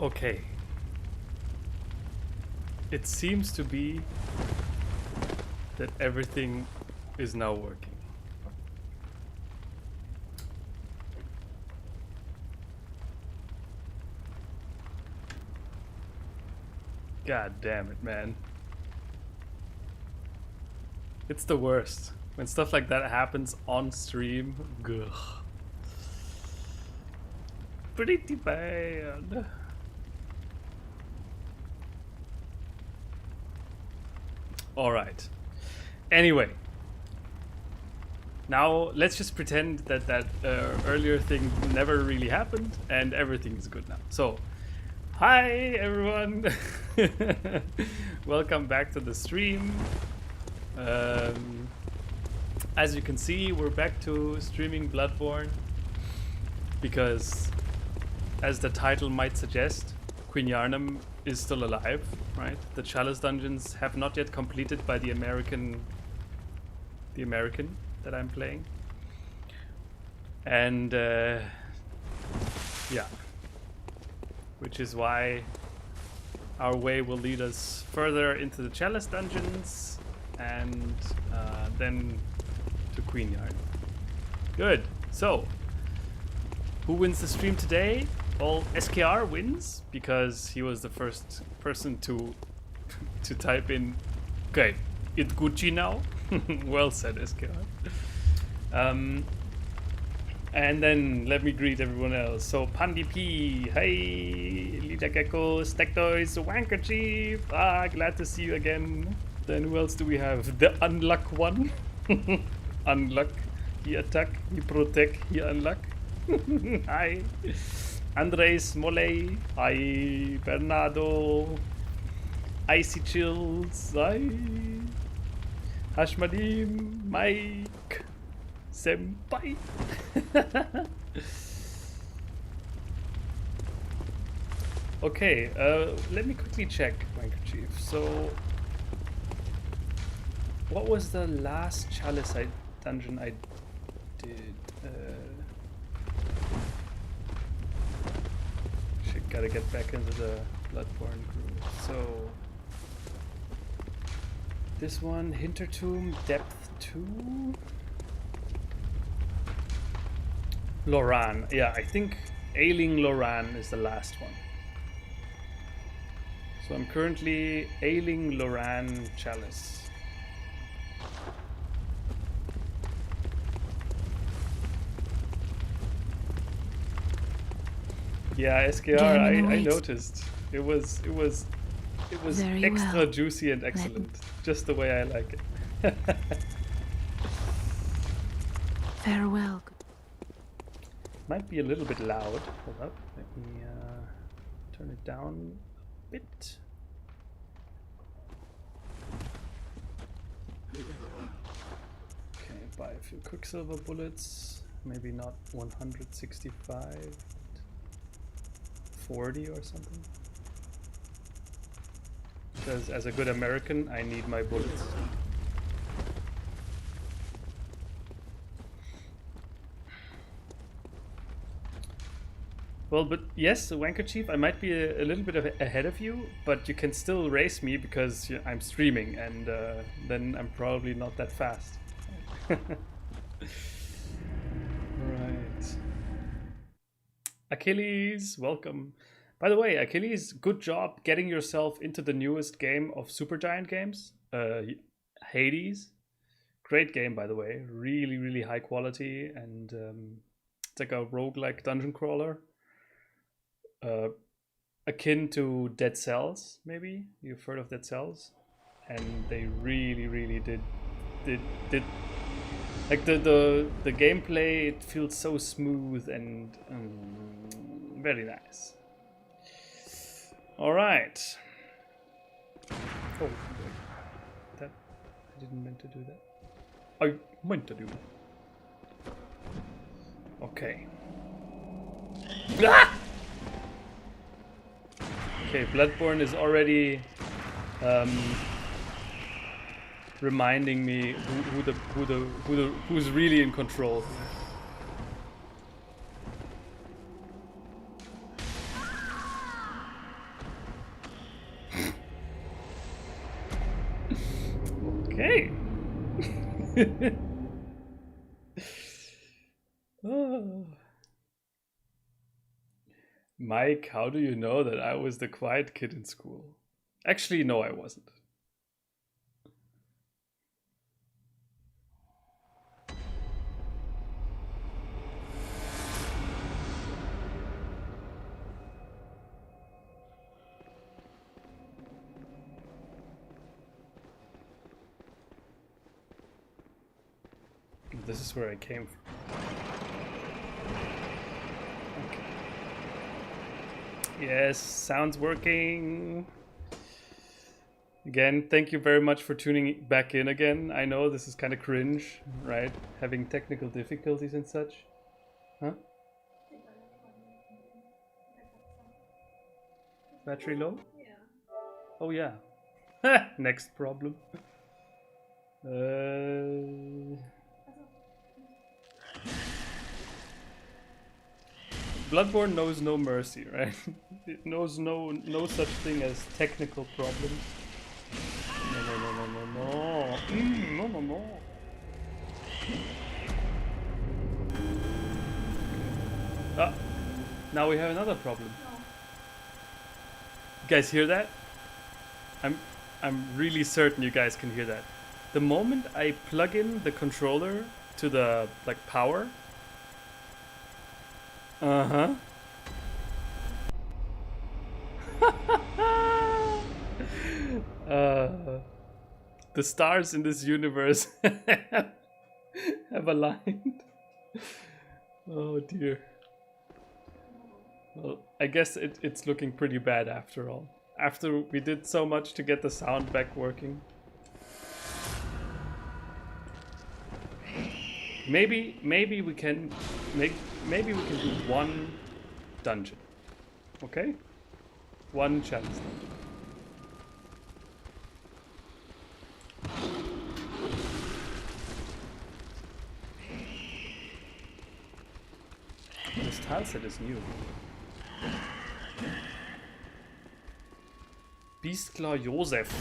Okay. It seems to be that everything is now working. God damn it, man. It's the worst. When stuff like that happens on stream, ugh. Pretty bad. Alright. Anyway. Now, let's just pretend that that earlier thing never really happened and everything is good now. So, hi everyone! Welcome back to the stream. As you can see, we're back to streaming Bloodborne because, as the title might suggest, Queen Yharnam is still alive, right? The Chalice dungeons have not yet completed by the American that I'm playing. And yeah, which is why our way will lead us further into the Chalice dungeons and then to Queen Yharnam. Good. So, who wins the stream today? Well, SKR wins because he was the first person to type in. Okay, it's Gucci now. Well said, SKR. And then let me greet everyone else. So Pandy P, hey, Lita Gecko, Stektoys, Wankerchief. Glad to see you again. Then who else do we have? The Unluck one. Unluck. He attack, he protect, he unluck. Hi. Andres Molay. Hi. Bernardo. Icy Chills. Hi. Hashmadim. Mike. Senpai. Okay, let me quickly check, Wankerchief. So, what was the last Chalice dungeon I did? Shit, gotta get back into the Bloodborne group. So, this one, Hintertomb, Depth 2? Loran, yeah, I think Ailing Loran is the last one. So I'm currently Ailing Loran Chalice. Yeah, SKR, I noticed. It was Very extra well. juicy and excellent. Just the way I like it. Farewell. Might be a little bit loud. Hold up. Let me turn it down a bit. Okay, buy a few Quicksilver bullets. Maybe not 165, 40 or something. Because as a good American, I need my bullets. Well, but yes, Wankerchief, I might be a little bit ahead of you, but you can still race me because I'm streaming, and then I'm probably not that fast. Right. Achilles, welcome. By the way, Achilles, good job getting yourself into the newest game of Supergiant games, Hades. Great game, by the way. Really, really high quality, and it's like a roguelike dungeon crawler. Akin to Dead Cells, maybe you've heard of Dead Cells, and they really did like the gameplay. It feels so smooth and very nice. All right. Oh, wait. That I didn't mean to do that. I meant to do that. Okay. Ah! Okay, Bloodborne is already reminding me who's really in control. Okay. Oh. Mike, how do you know that I was the quiet kid in school? Actually, no, I wasn't. This is where I came from. Okay. Yes, sound's working. Again, thank you very much for tuning back in again. I know this is kind of cringe, right? Having technical difficulties and such. Huh? Battery low? Yeah. Oh yeah. Next problem. Bloodborne knows no mercy, right? It knows no such thing as technical problems. No. No. Ah, now we have another problem. You guys hear that? I'm really certain you guys can hear that. The moment I plug in the controller to the power. Uh-huh. The stars in this universe have aligned. Oh dear. Well, I guess it's looking pretty bad after all. After we did so much to get the sound back working. Maybe we can do one dungeon. Okay? One chalice dungeon. This tile set is new. Beastclaw Josef.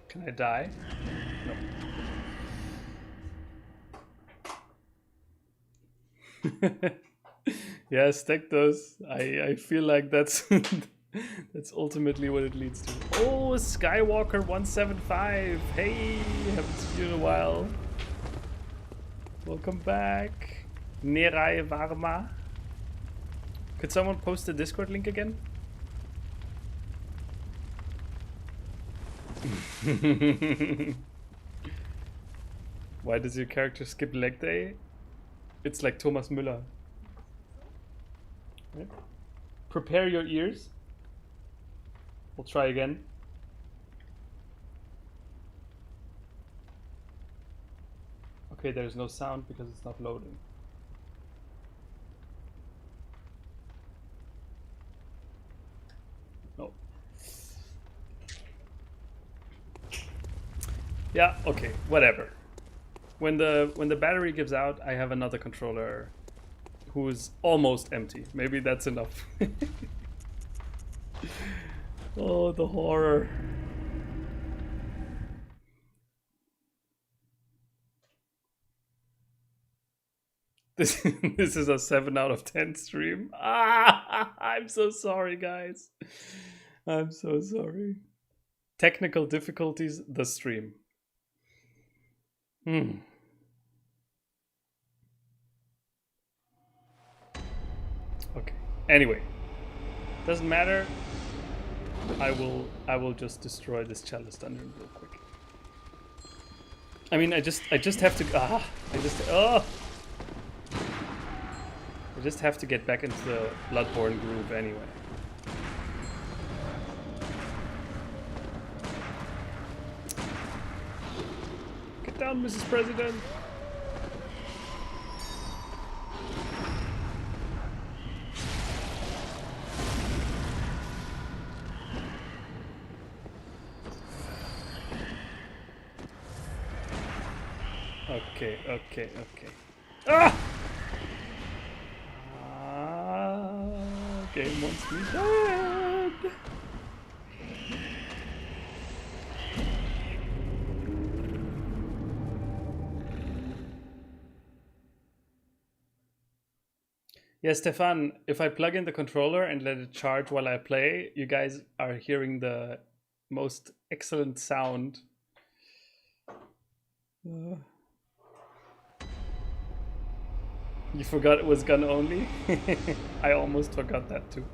Can I die? No. Yeah, stack those. I feel like that's that's ultimately what it leads to. Oh, Skywalker 175. Hey, haven't seen you in a while. Welcome back. Nerai Varma. Could someone post the Discord link again? Why does your character skip leg day? It's like Thomas Müller. Right. Prepare your ears. We'll try again. Okay, there's no sound because it's not loading. No. Yeah, okay, whatever. When the battery gives out, I have another controller who's almost empty. Maybe that's enough. Oh, the horror. This is a 7 out of 10 stream. Ah, I'm so sorry, guys. I'm so sorry. Technical difficulties, the stream. Okay. Anyway, doesn't matter. I will just destroy this Chalice dungeon real quick. I mean, I just have to. I just have to get back into the Bloodborne groove anyway. Get down, Mrs. President. Okay, okay, okay. Ah! Game wants me dead. Yeah, Stefan, if I plug in the controller and let it charge while I play, you guys are hearing the most excellent sound. You forgot it was gun only? I almost forgot that too.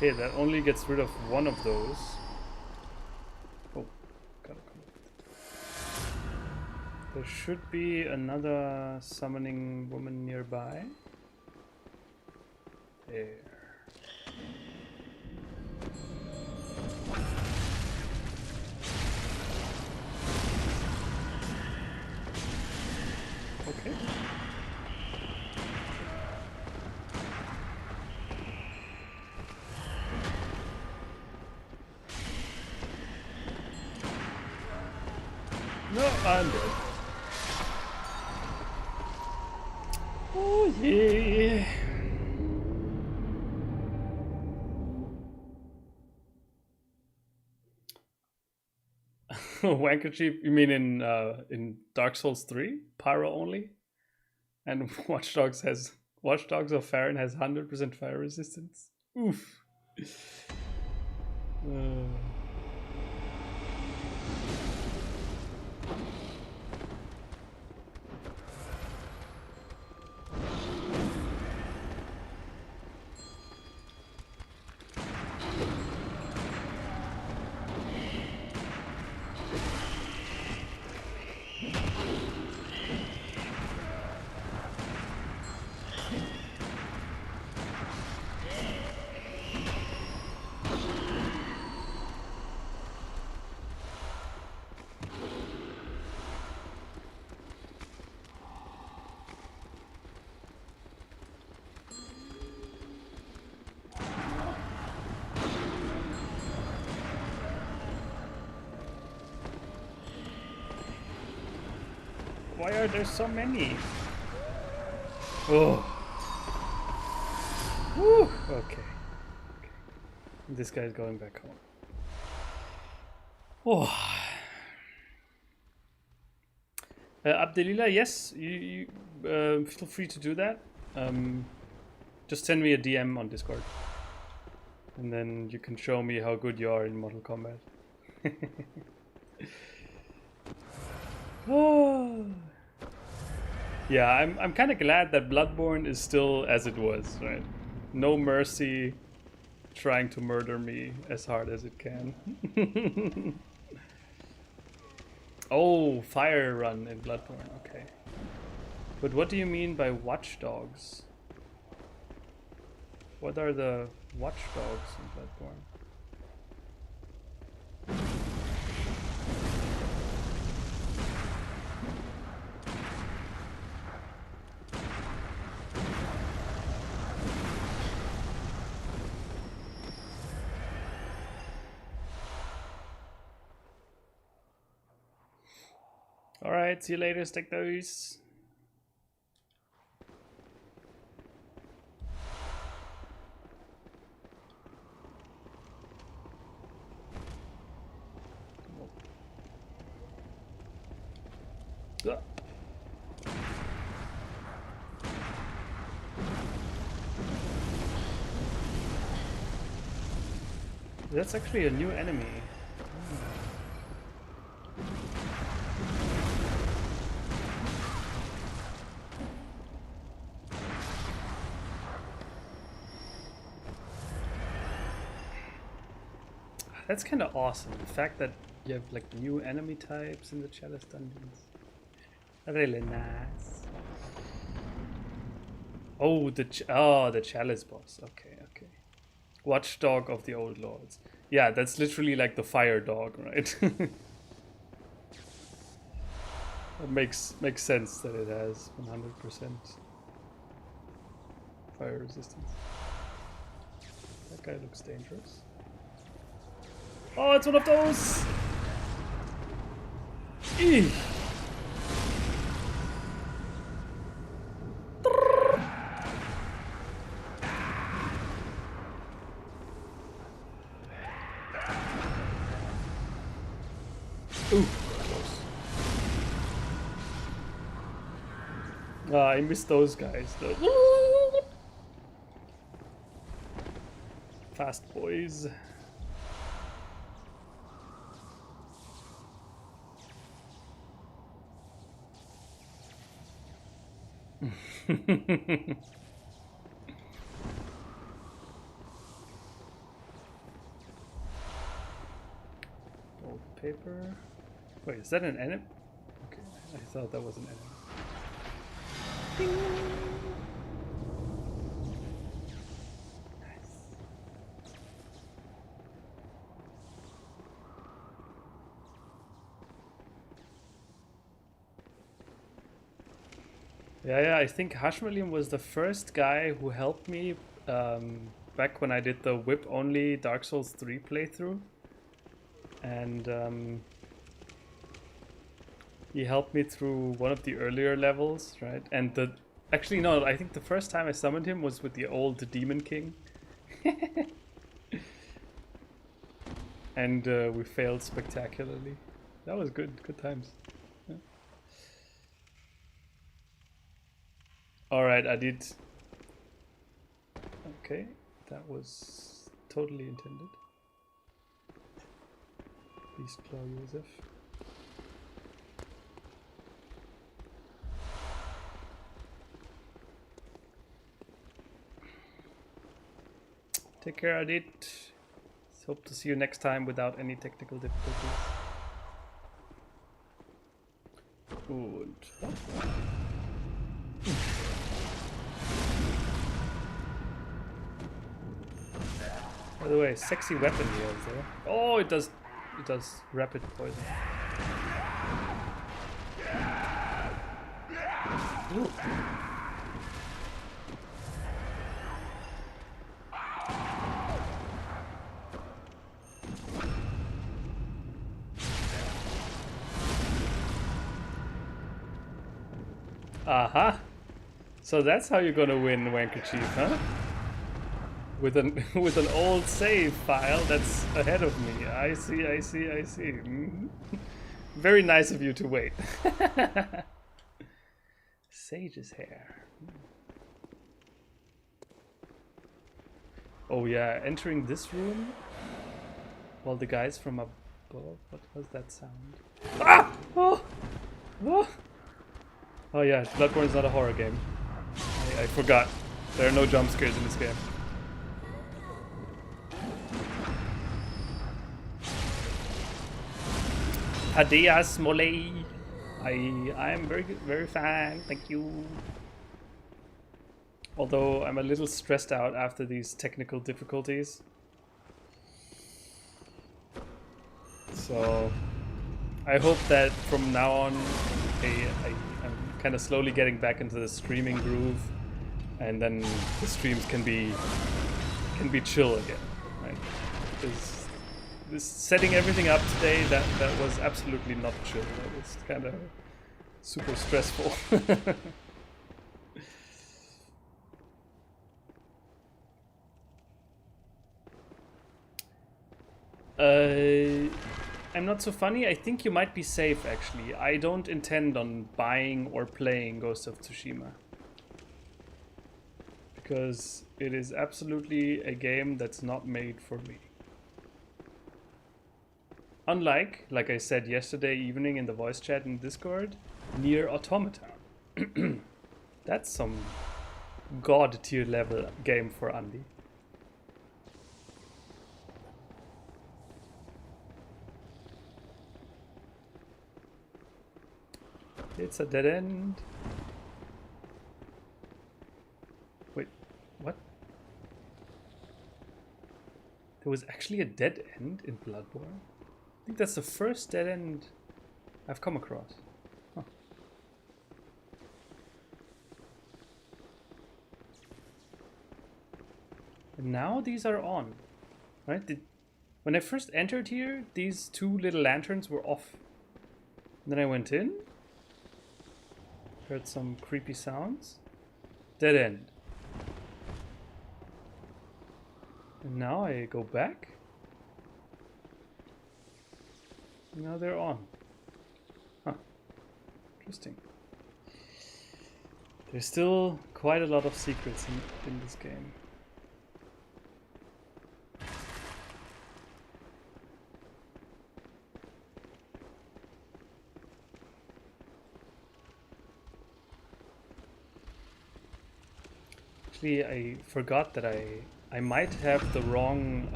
Okay, that only gets rid of one of those. Oh, gotta come. There should be another summoning woman nearby. There. Okay. No, I'm dead. Oh yeah. Wankercheap, you mean in Dark Souls 3? Pyro only? And Watch Dogs of Farron has 100% fire resistance. Oof. Why are there so many? Oh. Woo. Okay. This guy's going back home. Oh. Abdelila, yes, you feel free to do that. Just send me a DM on Discord. And then you can show me how good you are in Mortal Kombat. Oh. Yeah, I'm kind of glad that Bloodborne is still as it was, right? No mercy, trying to murder me as hard as it can. Oh, fire run in Bloodborne, okay. But what do you mean by watchdogs? What are the watchdogs in Bloodborne? Alright, see you later, stick those. That's actually a new enemy. That's kind of awesome. The fact that you have like new enemy types in the Chalice dungeons. Really nice. Oh, the Chalice boss. Okay, okay. Watchdog of the Old Lords. Yeah, that's literally like the fire dog, right? That makes sense that it has 100% fire resistance. That guy looks dangerous. Oh, it's one of those! Eek. Ooh, close. Ah, I miss those guys. Fast boys. Old paper. Wait, is that an enemy? Okay, I thought that was an enemy. Nice. Yeah, I think Hashmalim was the first guy who helped me back when I did the whip-only Dark Souls 3 playthrough. And he helped me through one of the earlier levels, right? And actually, no, I think the first time I summoned him was with the old Demon King. And we failed spectacularly. That was good times. Yeah. Alright, I did. Okay, that was totally intended. Beast Claw Joseph. Take care, Adit. Hope to see you next time without any technical difficulties. Und by the way, sexy weapon here is there. Oh, it does rapid poison. Ooh. Aha! So that's how you're gonna win, Wanker Chief, huh? With an with an old save file that's ahead of me. I see. Mm-hmm. Very nice of you to wait. Sage's hair. Oh yeah, entering this room while the guys from above. What was that sound? Ah! Oh! Oh! Oh yeah, Bloodborne is not a horror game. I forgot. There are no jump scares in this game. Hadeas Molei. I'm very fine, thank you. Although I'm a little stressed out after these technical difficulties. So I hope that from now on I'm kind of slowly getting back into the streaming groove, and then the streams can be chill again, right? Because this setting everything up today, that was absolutely not chill. That was kind of super stressful. I'm not so funny. I think you might be safe, actually. I don't intend on buying or playing Ghost of Tsushima, because it is absolutely a game that's not made for me. Unlike, like I said yesterday evening in the voice chat in Discord, Nier Automata. That's some god tier level game for Andy. It's a dead end. there was actually a dead end in Bloodborne. I think that's the first dead end I've come across. Huh. And now these are on, right? When I first entered here, these two little lanterns were off. And then I went in, heard some creepy sounds, dead end. And now I go back. And now they're on. Huh. Interesting. There's still quite a lot of secrets in this game. Actually, I forgot that I might have the wrong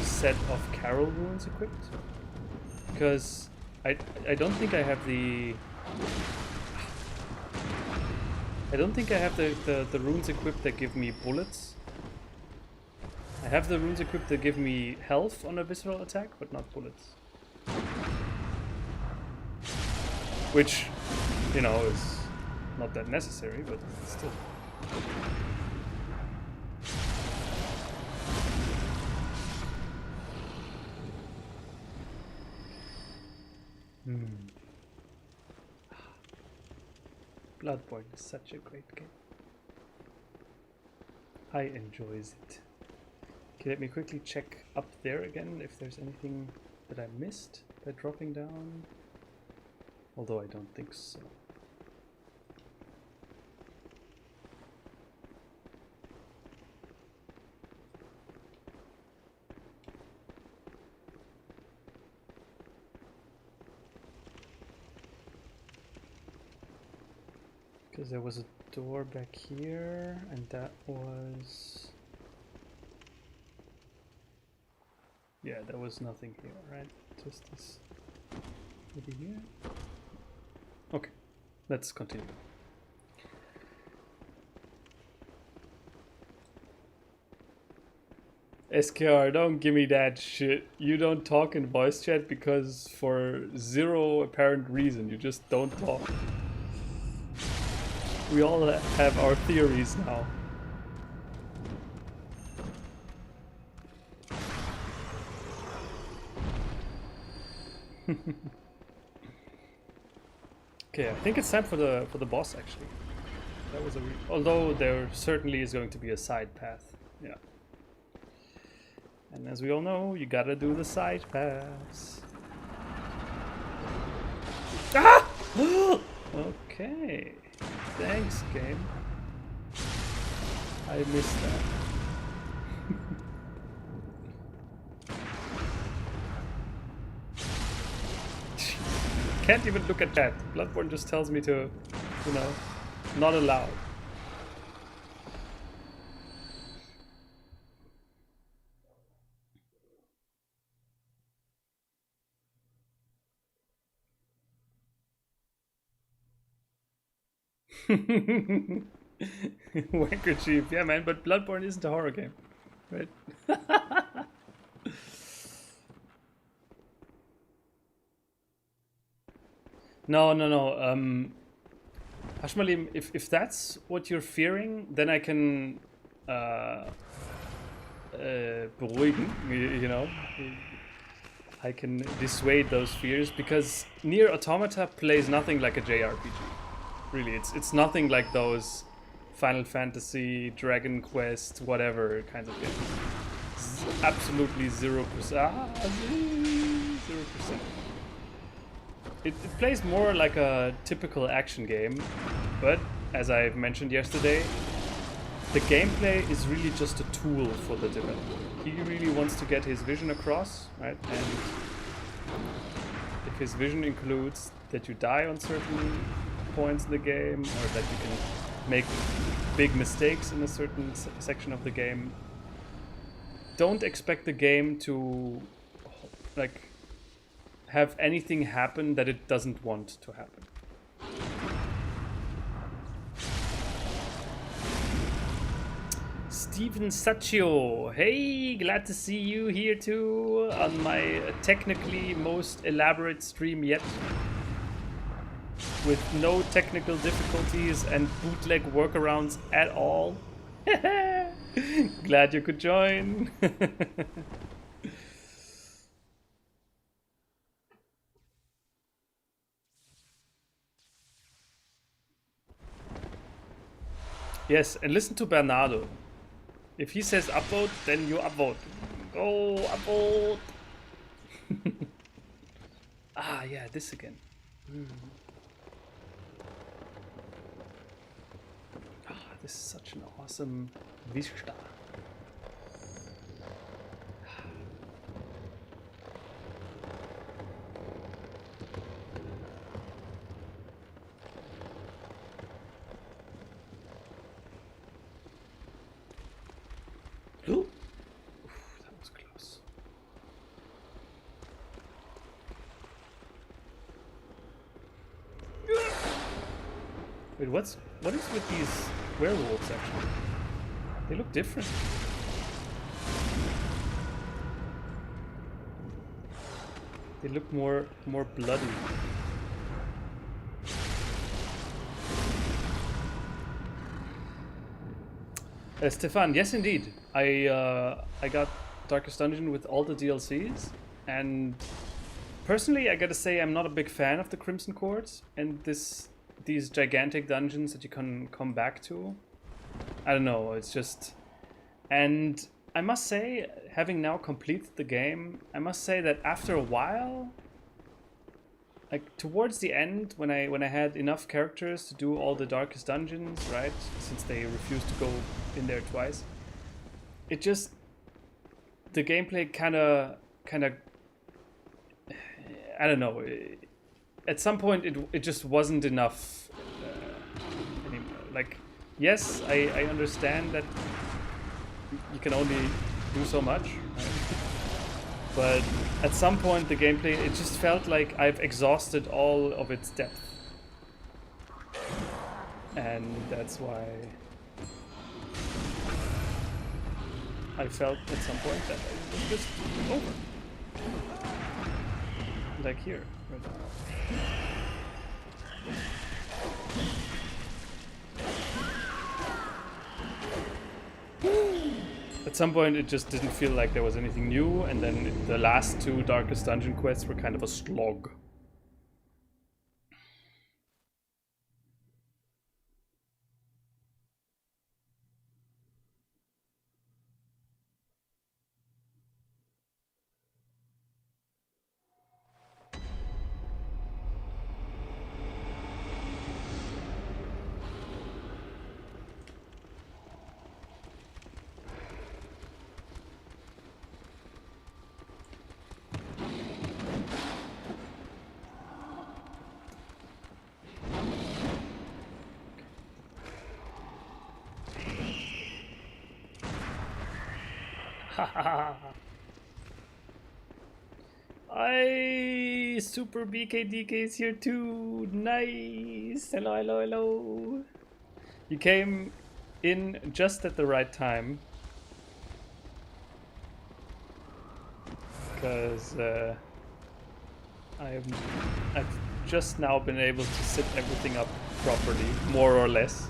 set of Carol runes equipped, because I don't think I have the the runes equipped that give me bullets. I have the runes equipped that give me health on a visceral attack, but not bullets. Which, you know, is not that necessary, but still. Bloodborne is such a great game. I enjoys it. Okay, let me quickly check up there again if there's anything that I missed by dropping down. Although I don't think so. Because there was a door back here, and that was... Yeah, there was nothing here, right? Just this... Maybe here? Okay, let's continue. SKR, don't give me that shit. You don't talk in voice chat because for zero apparent reason, you just don't talk. We all have our theories now. Okay, I think it's time for the boss actually. That was although there certainly is going to be a side path. Yeah. And as we all know, you gotta do the side paths. Ah! Okay. Thanks, game. I missed that. Can't even look at chat. Bloodborne just tells me to, you know, not allowed. Wanker Chief, yeah man, but Bloodborne isn't a horror game, right? No. Hashmalim, if that's what you're fearing, then I can beruhigen, you know. I can dissuade those fears, because Nier Automata plays nothing like a JRPG. Really, it's nothing like those Final Fantasy, Dragon Quest, whatever kinds of games. It's absolutely 0%. 0%. It plays more like a typical action game, but as I mentioned yesterday, the gameplay is really just a tool for the developer. He really wants to get his vision across, right? And if his vision includes that you die on certain points in the game, or that you can make big mistakes in a certain section of the game, don't expect the game to like have anything happen that it doesn't want to happen. Steven Saccio. Hey, glad to see you here too on my technically most elaborate stream yet. With no technical difficulties and bootleg workarounds at all. Glad you could join. Yes, and listen to Bernardo. If he says upvote, then you upvote. Go upvote. Ah, yeah, this again. Ah, this is such an awesome vista. Ooh, that was close. Wait, what is with these werewolves actually? They look different. They look more bloody. Stefan, yes indeed. I got Darkest Dungeon with all the DLCs, and personally I gotta say I'm not a big fan of the Crimson Courts and these gigantic dungeons that you can come back to. I don't know, it's just... And I must say, having now completed the game, I must say that after a while, like towards the end, when I had enough characters to do all the Darkest Dungeons, right? Since they refused to go in there twice, it just... the gameplay kind of I don't know. At some point, it just wasn't enough anymore. Like, yes, I understand that you can only do so much, right? But at some point, the gameplay, it just felt like I've exhausted all of its depth, and that's why I felt at some point that it was just over. Like here, right now. At some point it just didn't feel like there was anything new, and then the last two Darkest Dungeon quests were kind of a slog. I Super BKDK is here too. Nice. Hello, hello, hello. You came in just at the right time, because I've just now been able to set everything up properly, more or less.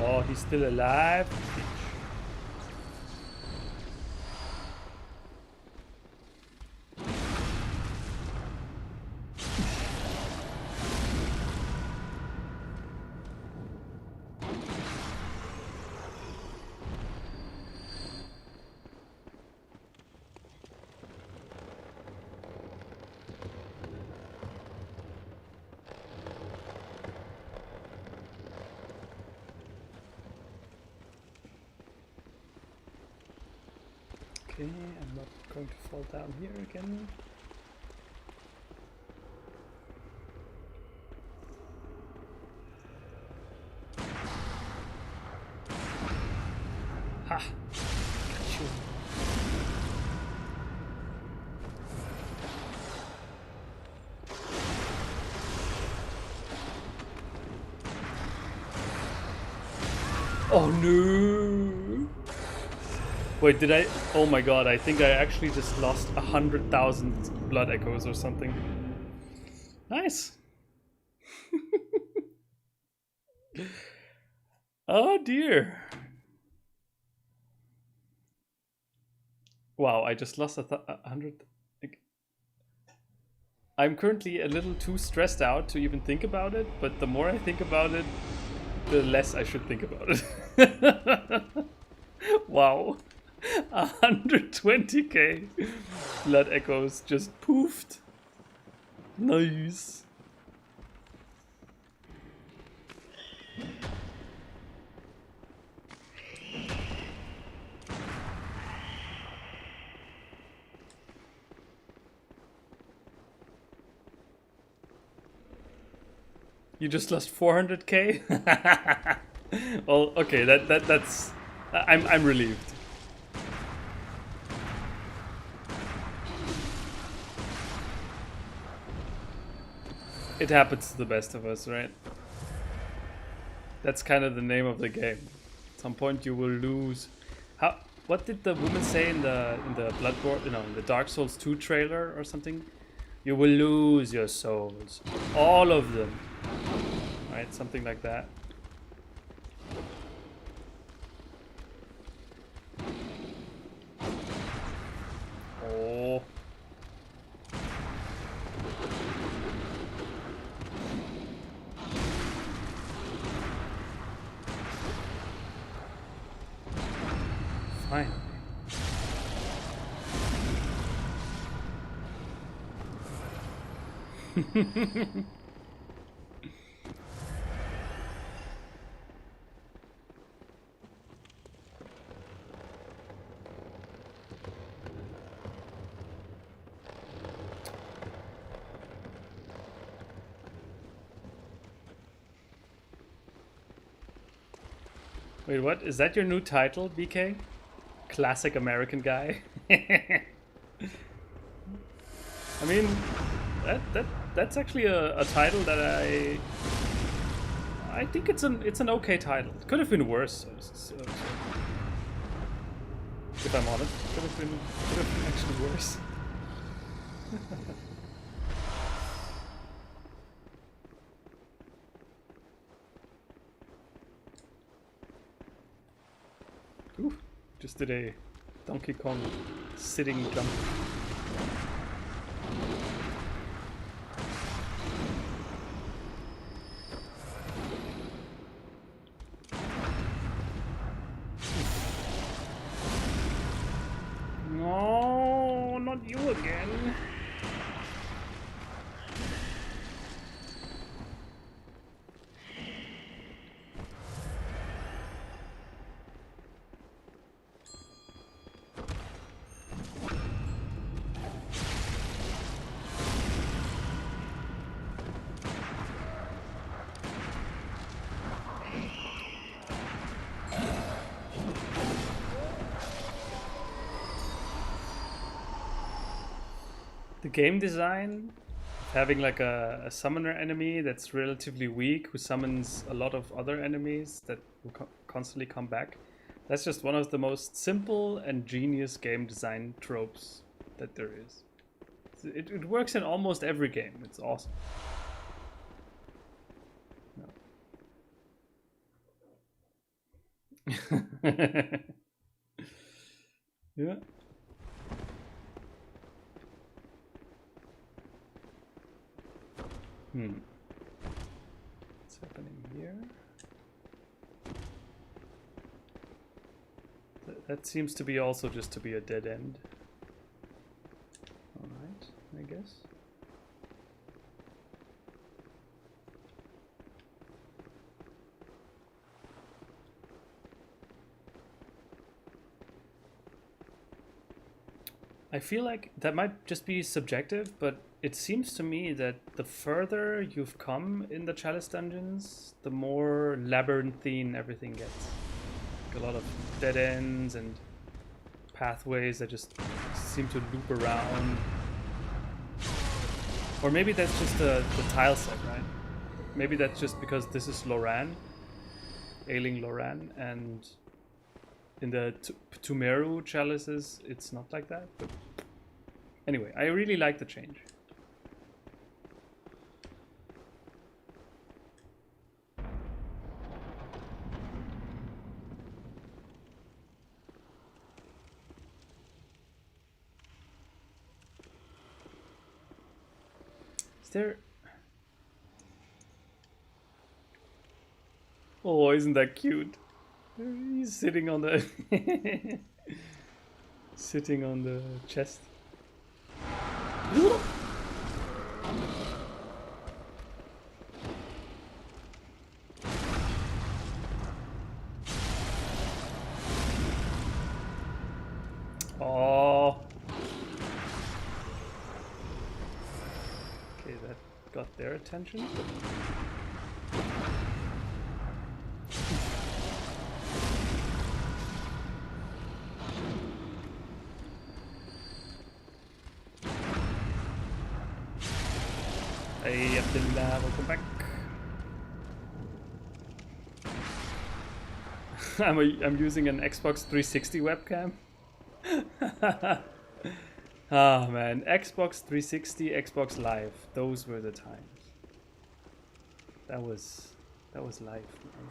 Oh, he's still alive. Okay, I'm not going to fall down here again. Ha! Got you. Oh no! Wait, did I? Oh my god, I think I actually just lost 100,000 blood echoes or something. Nice! Oh dear! Wow, I just lost 100. I'm currently a little too stressed out to even think about it, but the more I think about it, the less I should think about it. Wow. 120k blood echoes just poofed. Nice. You just lost 400k? Well, okay, that's I'm relieved. It happens to the best of us, right? That's kind of the name of the game. At some point you will lose. How? What did the woman say in the Bloodborne, you know, in the Dark Souls 2 trailer or something? You will lose your souls, all of them. Right, something like that. Oh. Fine. Wait, what? Is that your new title, BK? Classic American guy? I mean, that's actually a title that I think it's an okay title. It could have been worse. If I'm honest, could have been actually worse. Ooh, just did a Donkey Kong sitting jump. No, not you again. The game design, having like a summoner enemy that's relatively weak who summons a lot of other enemies that will constantly come back. That's just one of the most simple and genius game design tropes that there is. It works in almost every game. It's awesome. No. Yeah. What's happening here? That seems to be also just to be a dead end. Alright, I guess. I feel like that might just be subjective, but it seems to me that the further you've come in the Chalice dungeons, the more labyrinthine everything gets. Like a lot of dead ends and pathways that just seem to loop around. Or maybe that's just the tile set, right? Maybe that's just because this is Loran. Ailing Loran, and in the Tumeru chalices it's not like that. But anyway, I really like the change. Is there... Oh, isn't that cute? He's sitting on the sitting on the chest. Oh. Okay, that got their attention. Hey Abdullah, welcome back. I'm using an Xbox 360 webcam. Ah man, Xbox 360, Xbox Live, those were the times. That was life, man.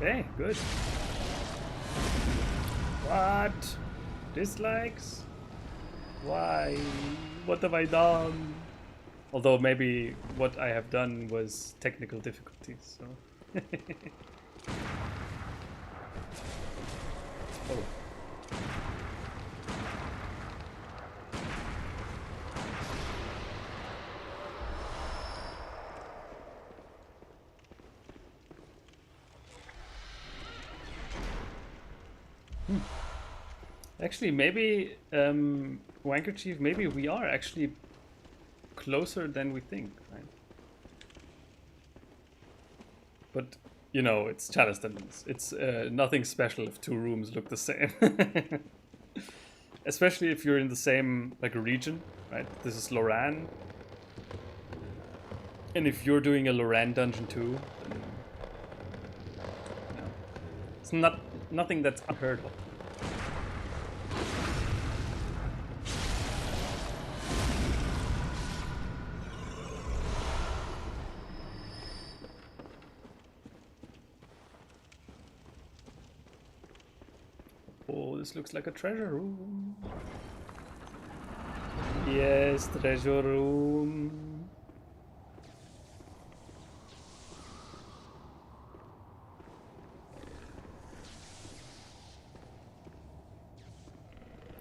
Okay, good. What? Dislikes? Why? What have I done? Although maybe what I have done was technical difficulties, so... Oh. Actually, maybe, Wanker Chief, maybe we are actually closer than we think, right? But, you know, it's Chalice Dungeons. It's nothing special if two rooms look the same. Especially if you're in the same, like, region, right? This is Loran. And if you're doing a Loran dungeon too, then, you know, it's nothing that's unheard of. Oh, this looks like a treasure room. Yes, treasure room.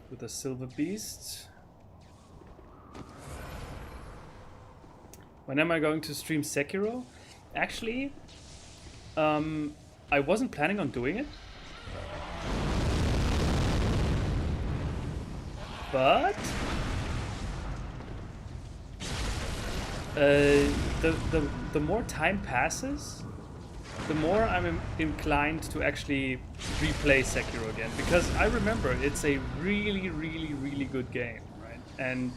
With a silver beast. When am I going to stream Sekiro? Actually, I wasn't planning on doing it. But the more time passes, the more I'm inclined to actually replay Sekiro again, because I remember it's a really good game, right? And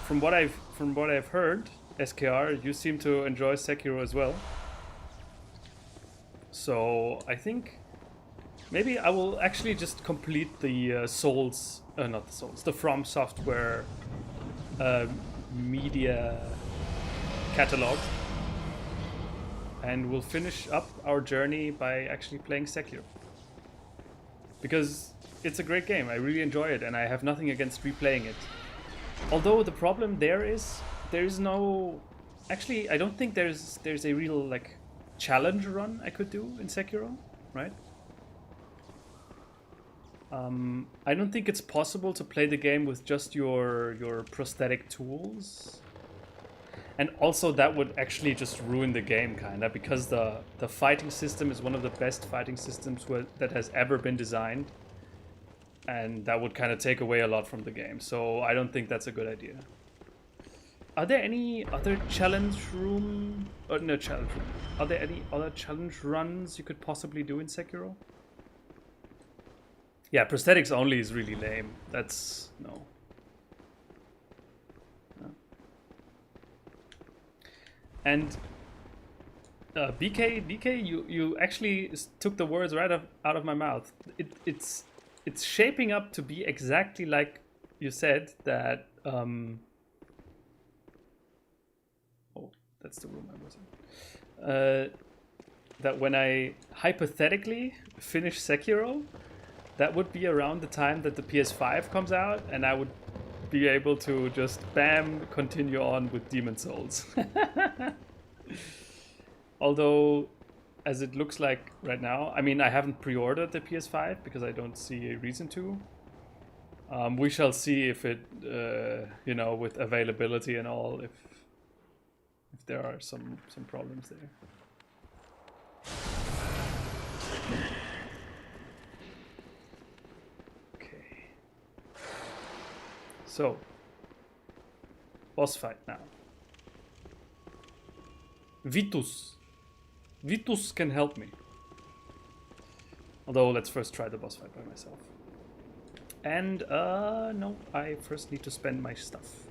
from what I've heard, SKR, you seem to enjoy Sekiro as well. So I think maybe I will actually just complete the the From Software media catalog, and we'll finish up our journey by actually playing Sekiro. Because it's a great game, I really enjoy it, and I have nothing against replaying it. Although the problem there is no... Actually, I don't think there's a real, like, challenge run I could do in Sekiro, right? I don't think it's possible to play the game with just your prosthetic tools. And also that would actually just ruin the game, kinda, because the fighting system is one of the best fighting systems that has ever been designed. And that would kind of take away a lot from the game. So I don't think that's a good idea. Are there any other challenge room? No, challenge room. Are there any other challenge runs you could possibly do in Sekiro? Yeah, prosthetics only is really lame. That's... no. And BK, you actually took the words right out of my mouth. It's shaping up to be exactly like you said that. Oh, that's the room I was in. That when I hypothetically finish Sekiro, that would be around the time that the PS5 comes out, and I would be able to just bam continue on with Demon Souls. Although, as it looks like right now, I mean, I haven't pre-ordered the PS5 because I don't see a reason to. We shall see if it, you know, with availability and all, if there are some problems there. Okay. So, boss fight now. Vitus. Vitus can help me. Although, let's first try the boss fight by myself. And, no, I first need to spend my stuff.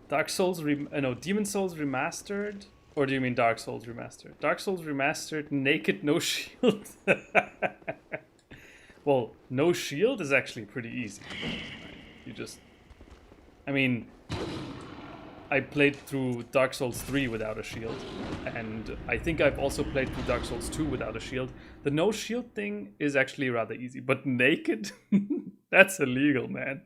Dark Souls, no, Demon Souls Remastered? Or do you mean Dark Souls Remastered? Dark Souls Remastered, Naked, No Shield. Well, no shield is actually pretty easy. You just... I mean... I played through Dark Souls 3 without a shield, and I think I've also played through Dark Souls 2 without a shield. The no shield thing is actually rather easy, but naked? That's illegal, man.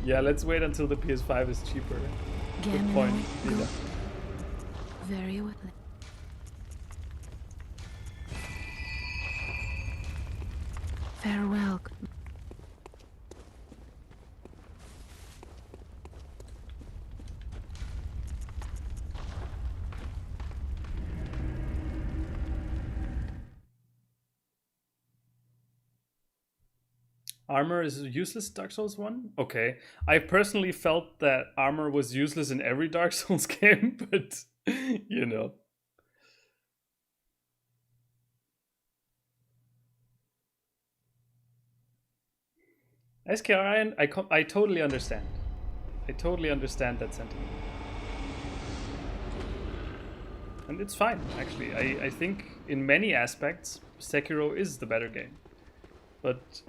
Yeah, let's wait until the PS5 is cheaper. Good point. Either. Very well. Farewell. Armor is useless in Dark Souls 1? Okay. I personally felt that armor was useless in every Dark Souls game, but, you know. SKRN, I totally understand. I totally understand that sentiment. And it's fine, actually. I think in many aspects, Sekiro is the better game. But...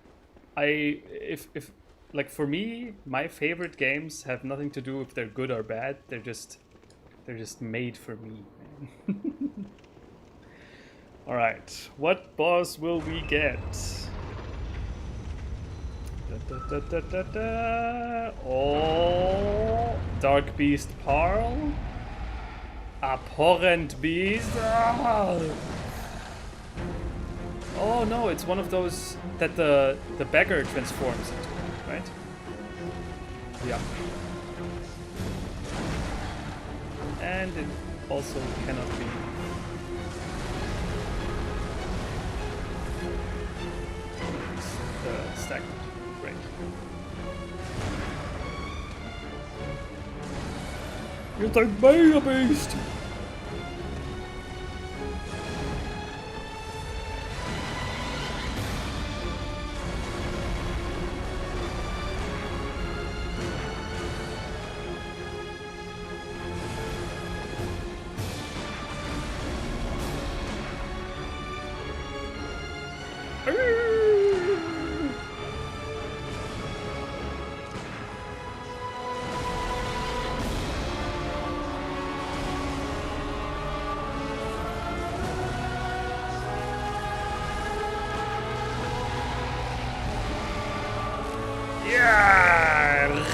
if like for me, my favorite games have nothing to do if they're good or bad. They're just made for me, man. All right, what boss will we get? Oh, Dark Beast Parl, Abhorrent Beast. Oh no, it's one of those that the beggar transforms into, right? Yeah. And it also cannot be... stagnant. Great. You take me, a beast!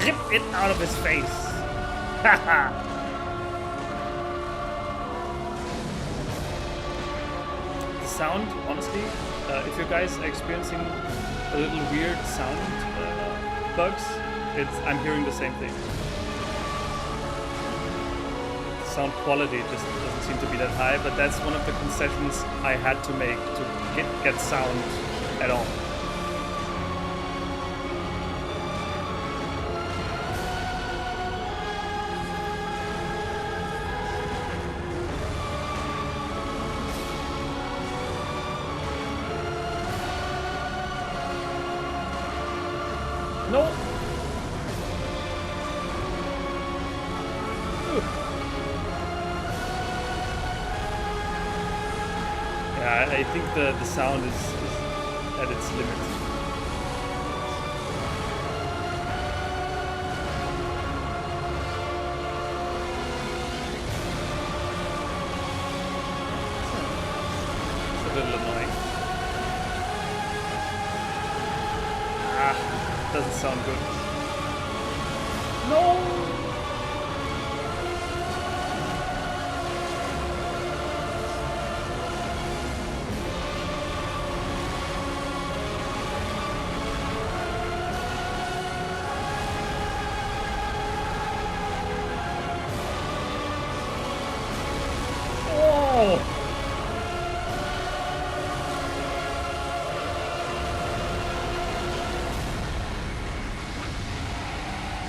Rip it out of his face. Haha. sound, honestly, if you guys are experiencing a little weird sound bugs, I'm hearing the same thing. Sound quality just doesn't seem to be that high, but that's one of the concessions I had to make to get sound at all. No! Yeah, I think the sound is at its limit. It's a little annoying. Doesn't sound good. No! Oh!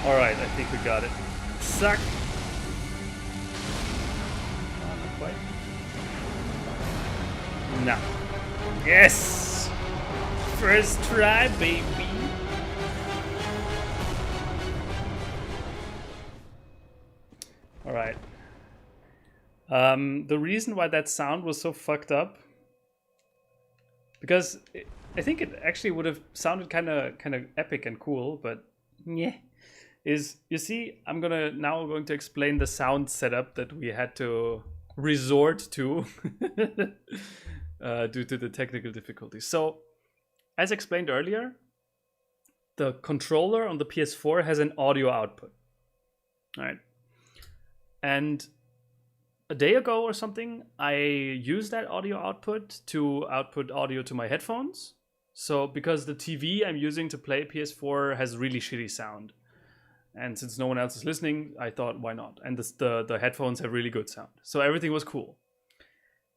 Alright, I think we got it. Suck! Oh, not quite. No. Yes! First try, baby! Alright. The reason why that sound was so fucked up, because I think it actually would have sounded kind of epic and cool, but yeah. Is, you see, I'm going to explain the sound setup that we had to resort to due to the technical difficulties. So, as explained earlier, the controller on the PS4 has an audio output, right? And a day ago or something, I used that audio output to output audio to my headphones. So, because the TV I'm using to play PS4 has really shitty sound. And since no one else is listening, I thought, why not? And the headphones have really good sound. So everything was cool.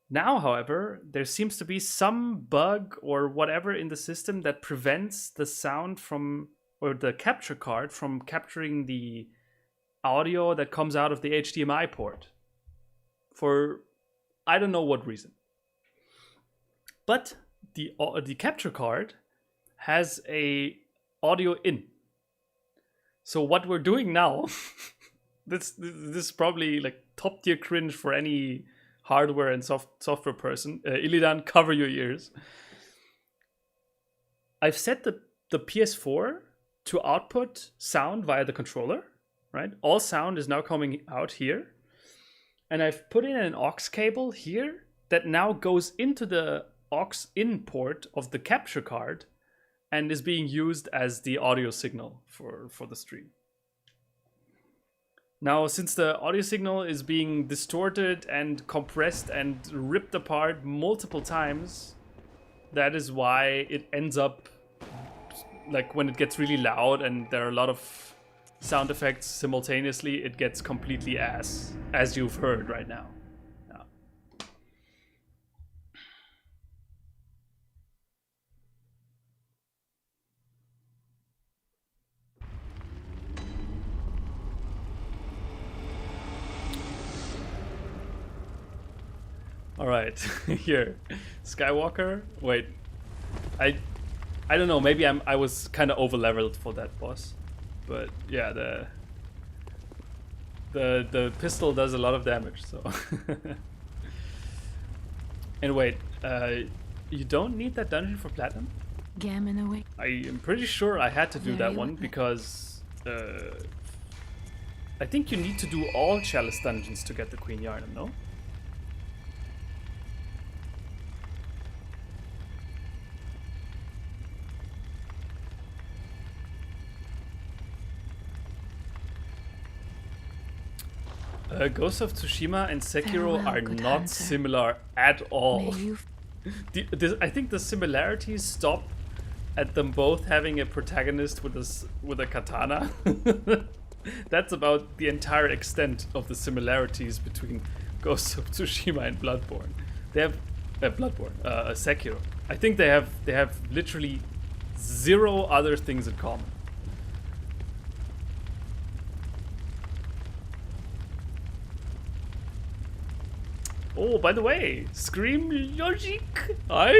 Now, however, there seems to be some bug or whatever in the system that prevents the sound from, or the capture card from capturing the audio that comes out of the HDMI port. For I don't know what reason. But the capture card has a audio in. So what we're doing now, this is probably like top tier cringe for any hardware and software person. Illidan, cover your ears. I've set the PS4 to output sound via the controller, right? All sound is now coming out here. And I've put in an aux cable here that now goes into the aux in port of the capture card and is being used as the audio signal for the stream. Now, since the audio signal is being distorted and compressed and ripped apart multiple times, that is why it ends up, like when it gets really loud and there are a lot of sound effects simultaneously, it gets completely ass, as you've heard right now. All right, here, Skywalker. Wait, I don't know. Maybe I was kind of over leveled for that boss, but yeah, the pistol does a lot of damage. So, and wait, you don't need that dungeon for platinum? Gammon away. I am pretty sure I had to do that one because I think you need to do all Chalice dungeons to get the Queen Yharnam, no? Ghost of Tsushima and Sekiro Farewell, are good not hunter. similar at all. May you I think the similarities stop at them both having a protagonist with a katana. That's about the entire extent of the similarities between Ghost of Tsushima and Bloodborne. They have Sekiro. I think they have literally zero other things in common. Oh, by the way, Scream Logic. Hi.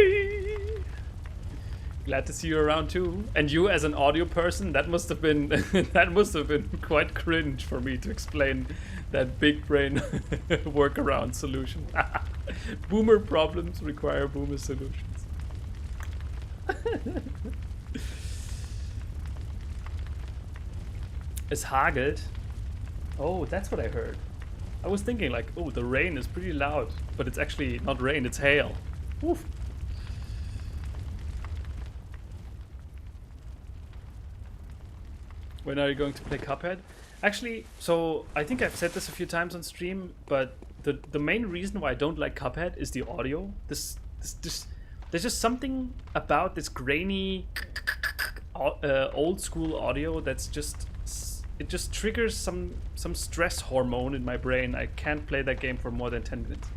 Glad to see you around too. And you, as an audio person, that must have been quite cringe for me to explain that big brain workaround solution. Boomer problems require boomer solutions. Es hagelt. Oh, that's what I heard. I was thinking like, oh, the rain is pretty loud, but it's actually not rain, it's hail. Oof. When are you going to play Cuphead? Actually, so I think I've said this a few times on stream, but the main reason why I don't like Cuphead is the audio. This there's just something about this grainy, old school audio that's just, it just triggers some stress hormone in my brain. I can't play that game for more than 10 minutes.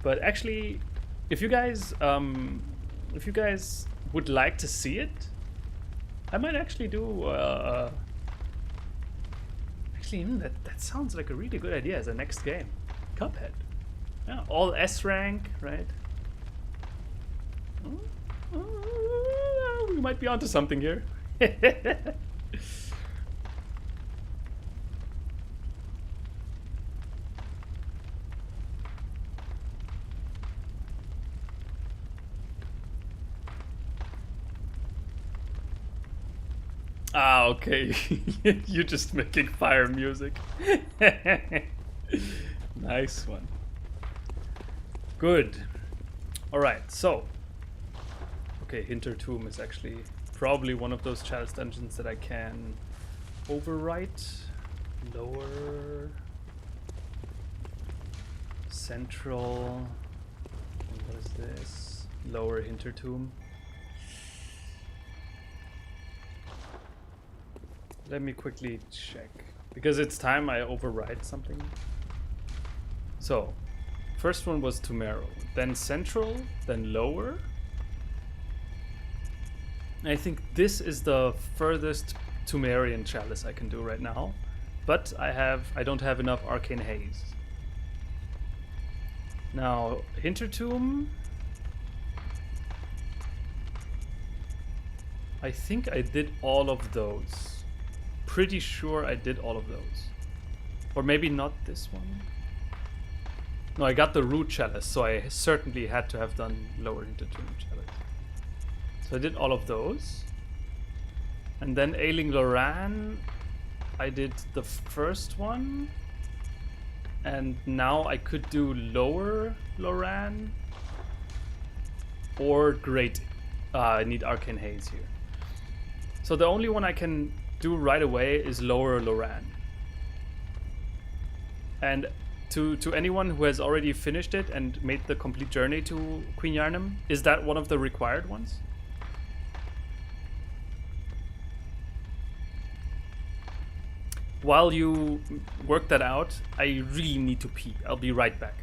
But actually, if you guys would like to see it, I might actually do. Actually, that sounds like a really good idea as a next game, Cuphead. Yeah, all S rank, right? We might be onto something here. Ah, okay. You're just making fire music. Nice one. Good. Alright, so. Okay, Hintertomb is actually probably one of those Chalice dungeons that I can overwrite. Lower. Central. And what is this? Lower Hintertomb. Let me quickly check, because it's time I override something. So, first one was Tomorrow, then Central, then Lower. I think this is the furthest Tumerian Chalice I can do right now, but I don't have enough Arcane Haze. Now, Hintertomb. I think I did all of those. Pretty sure I did all of those. Or maybe not this one. No, I got the Root Chalice, so I certainly had to have done Lower Hintertomb Chalice. So I did all of those. And then Ailing Loran, I did the first one. And now I could do Lower Loran. Or Great. I need Arcane Haze here. So the only one I can do right away is Lower Loran. And to anyone who has already finished it and made the complete journey to Queen Yharnam, is that one of the required ones? While you work that out, I really need to pee. I'll be right back.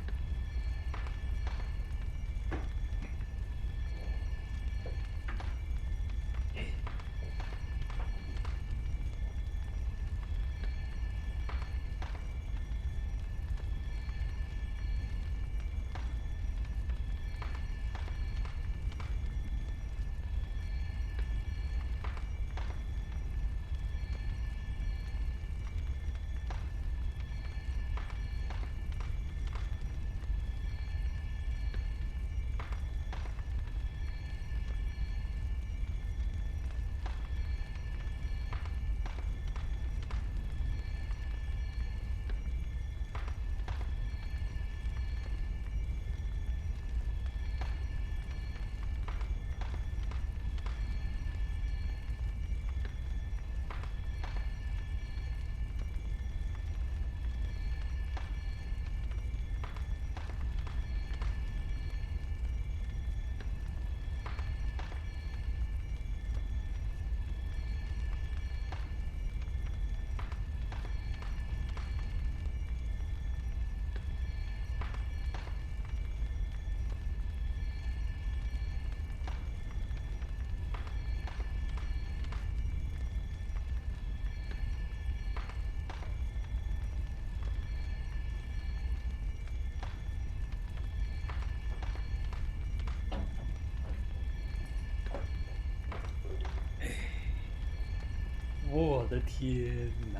我的天哪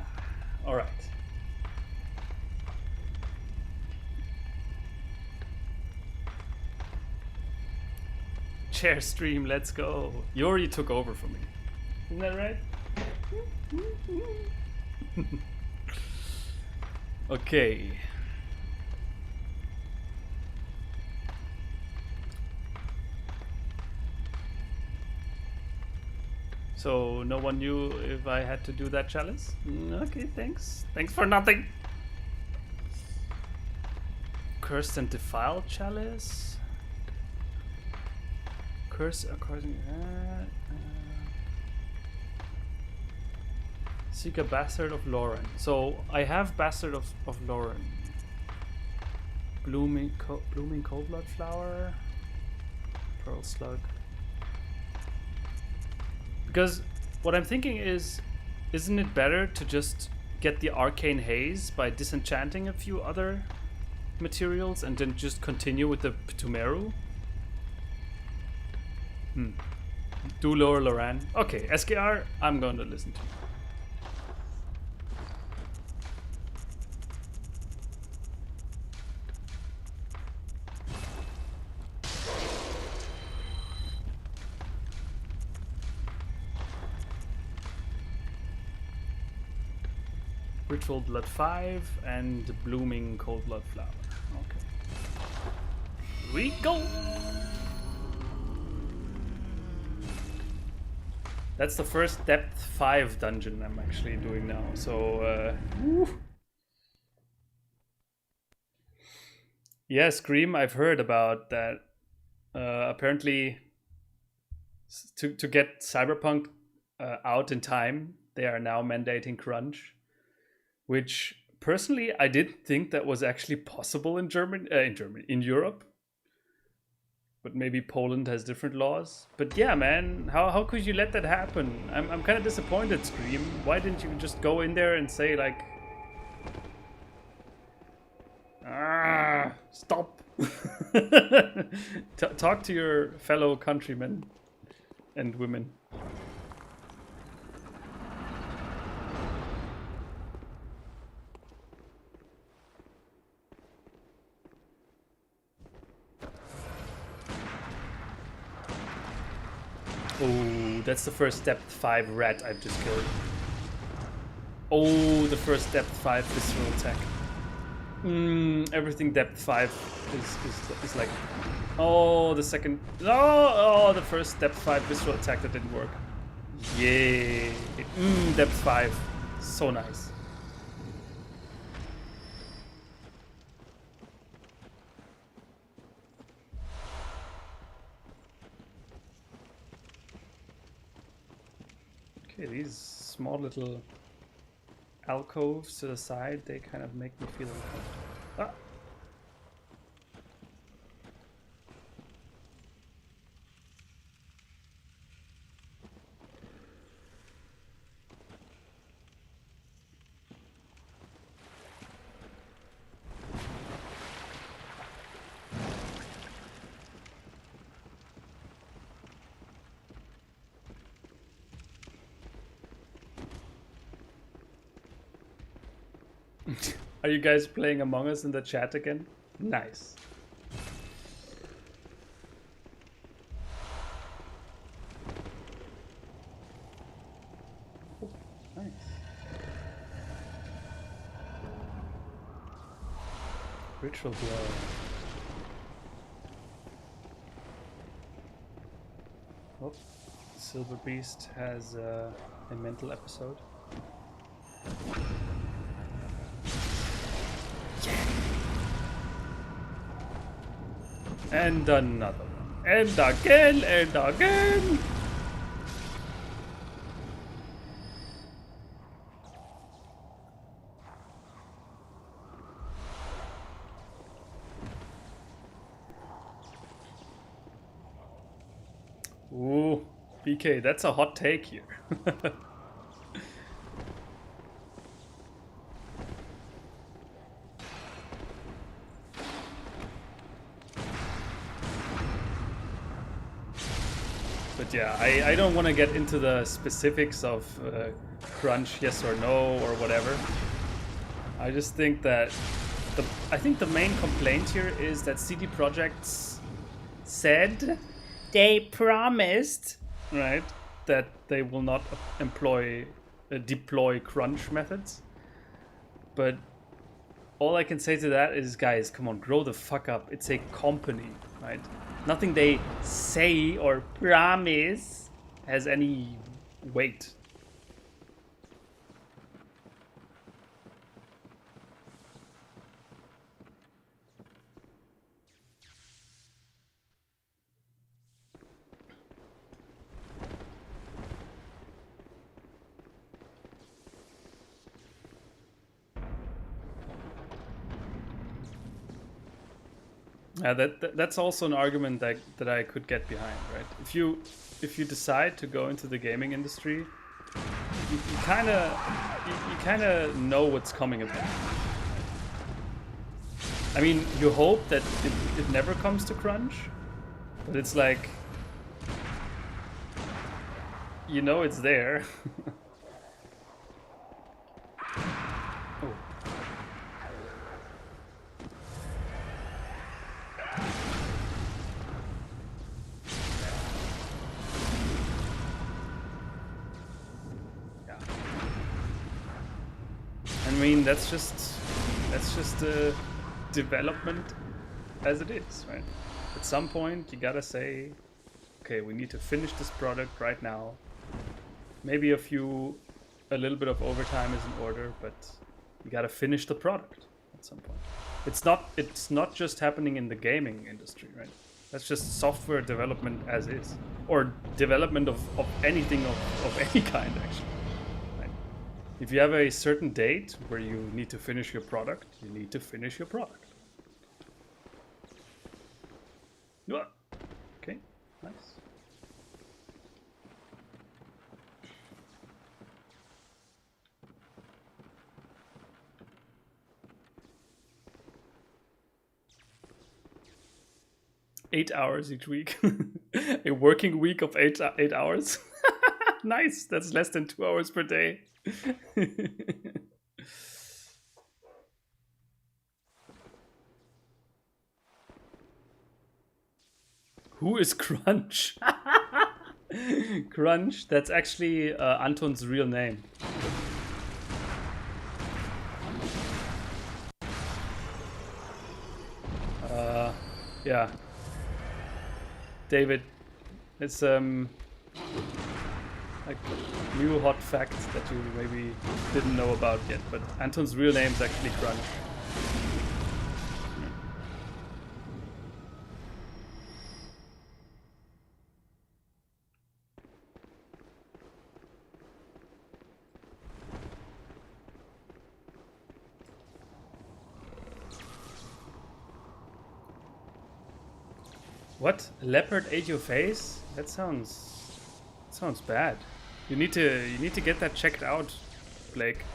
All right. Chair stream, let's go. You already took over for me. Isn't that right? Okay. So no one knew if I had to do that chalice? Okay, thanks. Thanks for nothing. Cursed and defiled chalice? Curse according to that. Seek a bastard of Lauren. So I have bastard of Lauren. Blooming cold blood flower. Pearl slug. Because what I'm thinking is, isn't it better to just get the arcane haze by disenchanting a few other materials and then just continue with the Ptumeru? Do lower Loran. Okay, SKR, I'm going to listen to you. Ritual Blood 5 and Blooming Cold Blood Flower. Okay. Here we go! That's the first depth 5 dungeon I'm actually doing now, so yeah, Scream, I've heard about that. Apparently, to get Cyberpunk out in time, they are now mandating crunch. Which personally I didn't think that was actually possible in in Europe. But maybe Poland has different laws. But yeah, man, how could you let that happen? I'm kind of disappointed, Scream. Why didn't you just go in there and say like, stop. Talk to your fellow countrymen and women. Oh, that's the first depth 5 rat I've just killed. Oh, the first depth 5 visceral attack. Everything depth 5 is like... Oh, the second... Oh, the first depth 5 visceral attack that didn't work. Yay. Depth 5. So nice. Okay, these small little alcoves to the side, they kind of make me feel uncomfortable. Are you guys playing Among Us in the chat again? Nice. Oh, nice. Ritual blow. Oh, Silver Beast has a mental episode. And another one. And again, and again! Ooh, BK, that's a hot take here. But yeah, I don't want to get into the specifics of crunch, yes or no, or whatever. I just think that I think the main complaint here is that CD Projekts said they promised, right, that they will not deploy crunch methods. But all I can say to that is, guys, come on, grow the fuck up. It's a company, right? Nothing they say or promise has any weight. That's also an argument that I could get behind, right? If you decide to go into the gaming industry, you kind of know what's coming about. I mean, you hope that it never comes to crunch, but it's like, you know, it's there. Oh. I mean, that's just development as it is, right? At some point, you gotta say, okay, we need to finish this product right now. Maybe a little bit of overtime is in order, but you gotta finish the product at some point. It's not just happening in the gaming industry, right? That's just software development as is, or development of anything of any kind, actually. If you have a certain date where you need to finish your product, you need to finish your product. Okay, nice. Eight hours each week. A working week of 8 hours. Nice, that's less than 2 hours per day. Who is Crunch? Crunch, that's actually Anton's real name. Yeah. David, it's like new hot fact that you maybe didn't know about yet, but Anton's real name is actually Crunch. What? A leopard ate your face? That sounds bad. You need to get that checked out, Blake.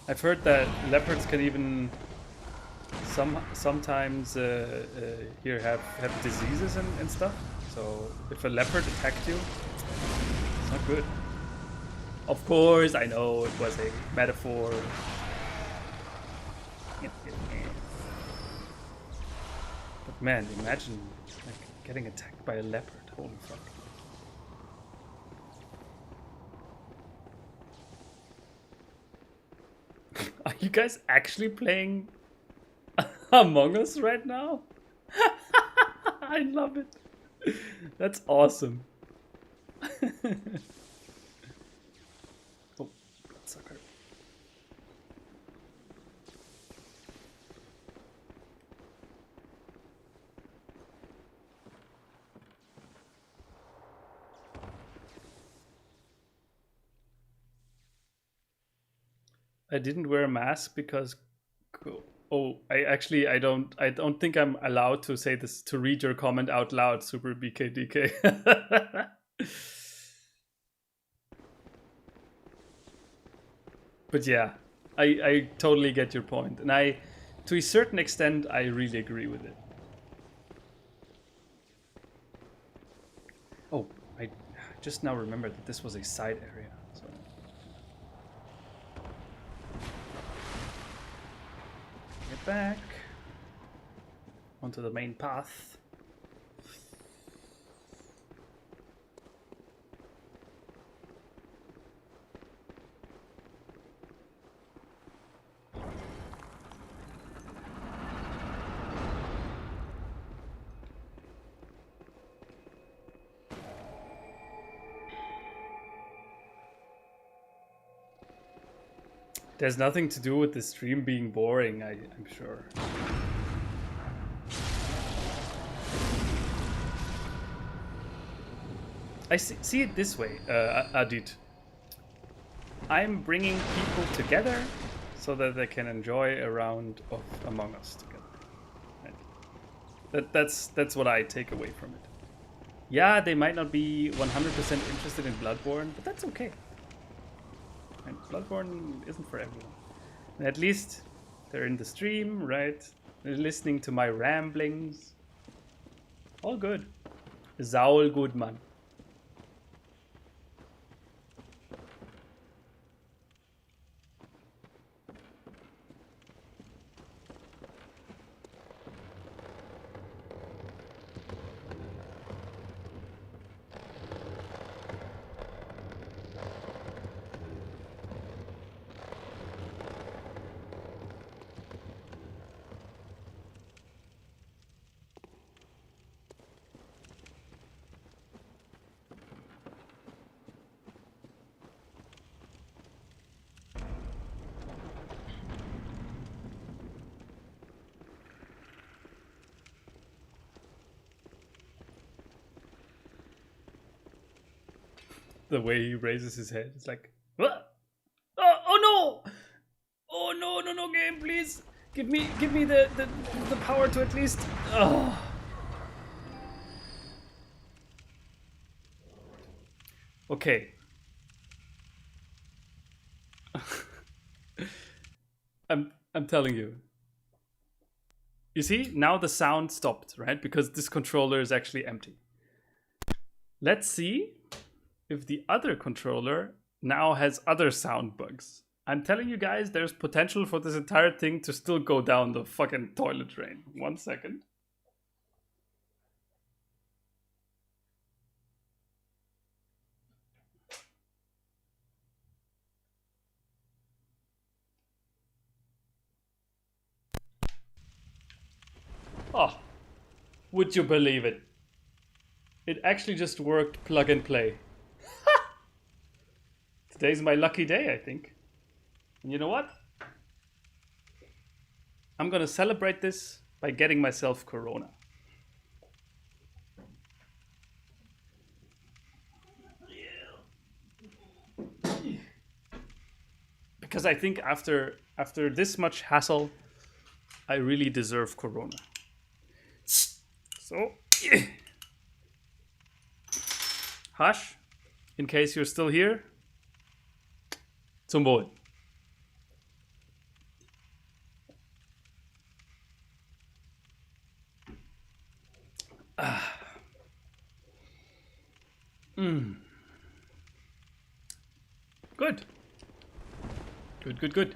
I've heard that leopards can even sometimes here have diseases and stuff. So if a leopard attacked you, it's not good. Of course, I know it was a metaphor. But man, imagine like getting attacked by a leopard. Holy fuck. Are you guys actually playing Among Us right now? I love it. That's awesome. Oh, bloodsucker. I didn't wear a mask because I don't think I'm allowed to say this, to read your comment out loud, Super BKDK. But yeah, I totally get your point, and to a certain extent I really agree with it. Oh, I just now remembered that this was a side area. So. Get back onto the main path. There's nothing to do with the stream being boring, I'm sure. I see it this way, Adit. I'm bringing people together so that they can enjoy a round of Among Us together. Right. That's what I take away from it. Yeah, they might not be 100% interested in Bloodborne, but that's okay. And Bloodborne isn't for everyone. And at least they're in the stream, right? They're listening to my ramblings. All good. Saul good, man. The way he raises his head, it's like, what? Oh no! Oh no, game, please give me the power to at least. Oh. Okay. I'm telling you. You see, now the sound stopped, right? Because this controller is actually empty. Let's see if the other controller now has other sound bugs. I'm telling you guys, there's potential for this entire thing to still go down the fucking toilet drain. 1 second. Oh, would you believe it? It actually just worked plug and play. Today's my lucky day, I think. And you know what? I'm gonna celebrate this by getting myself Corona. Because I think after this much hassle, I really deserve Corona. So, Hush, in case you're still here, zum Wohl. Good. Good.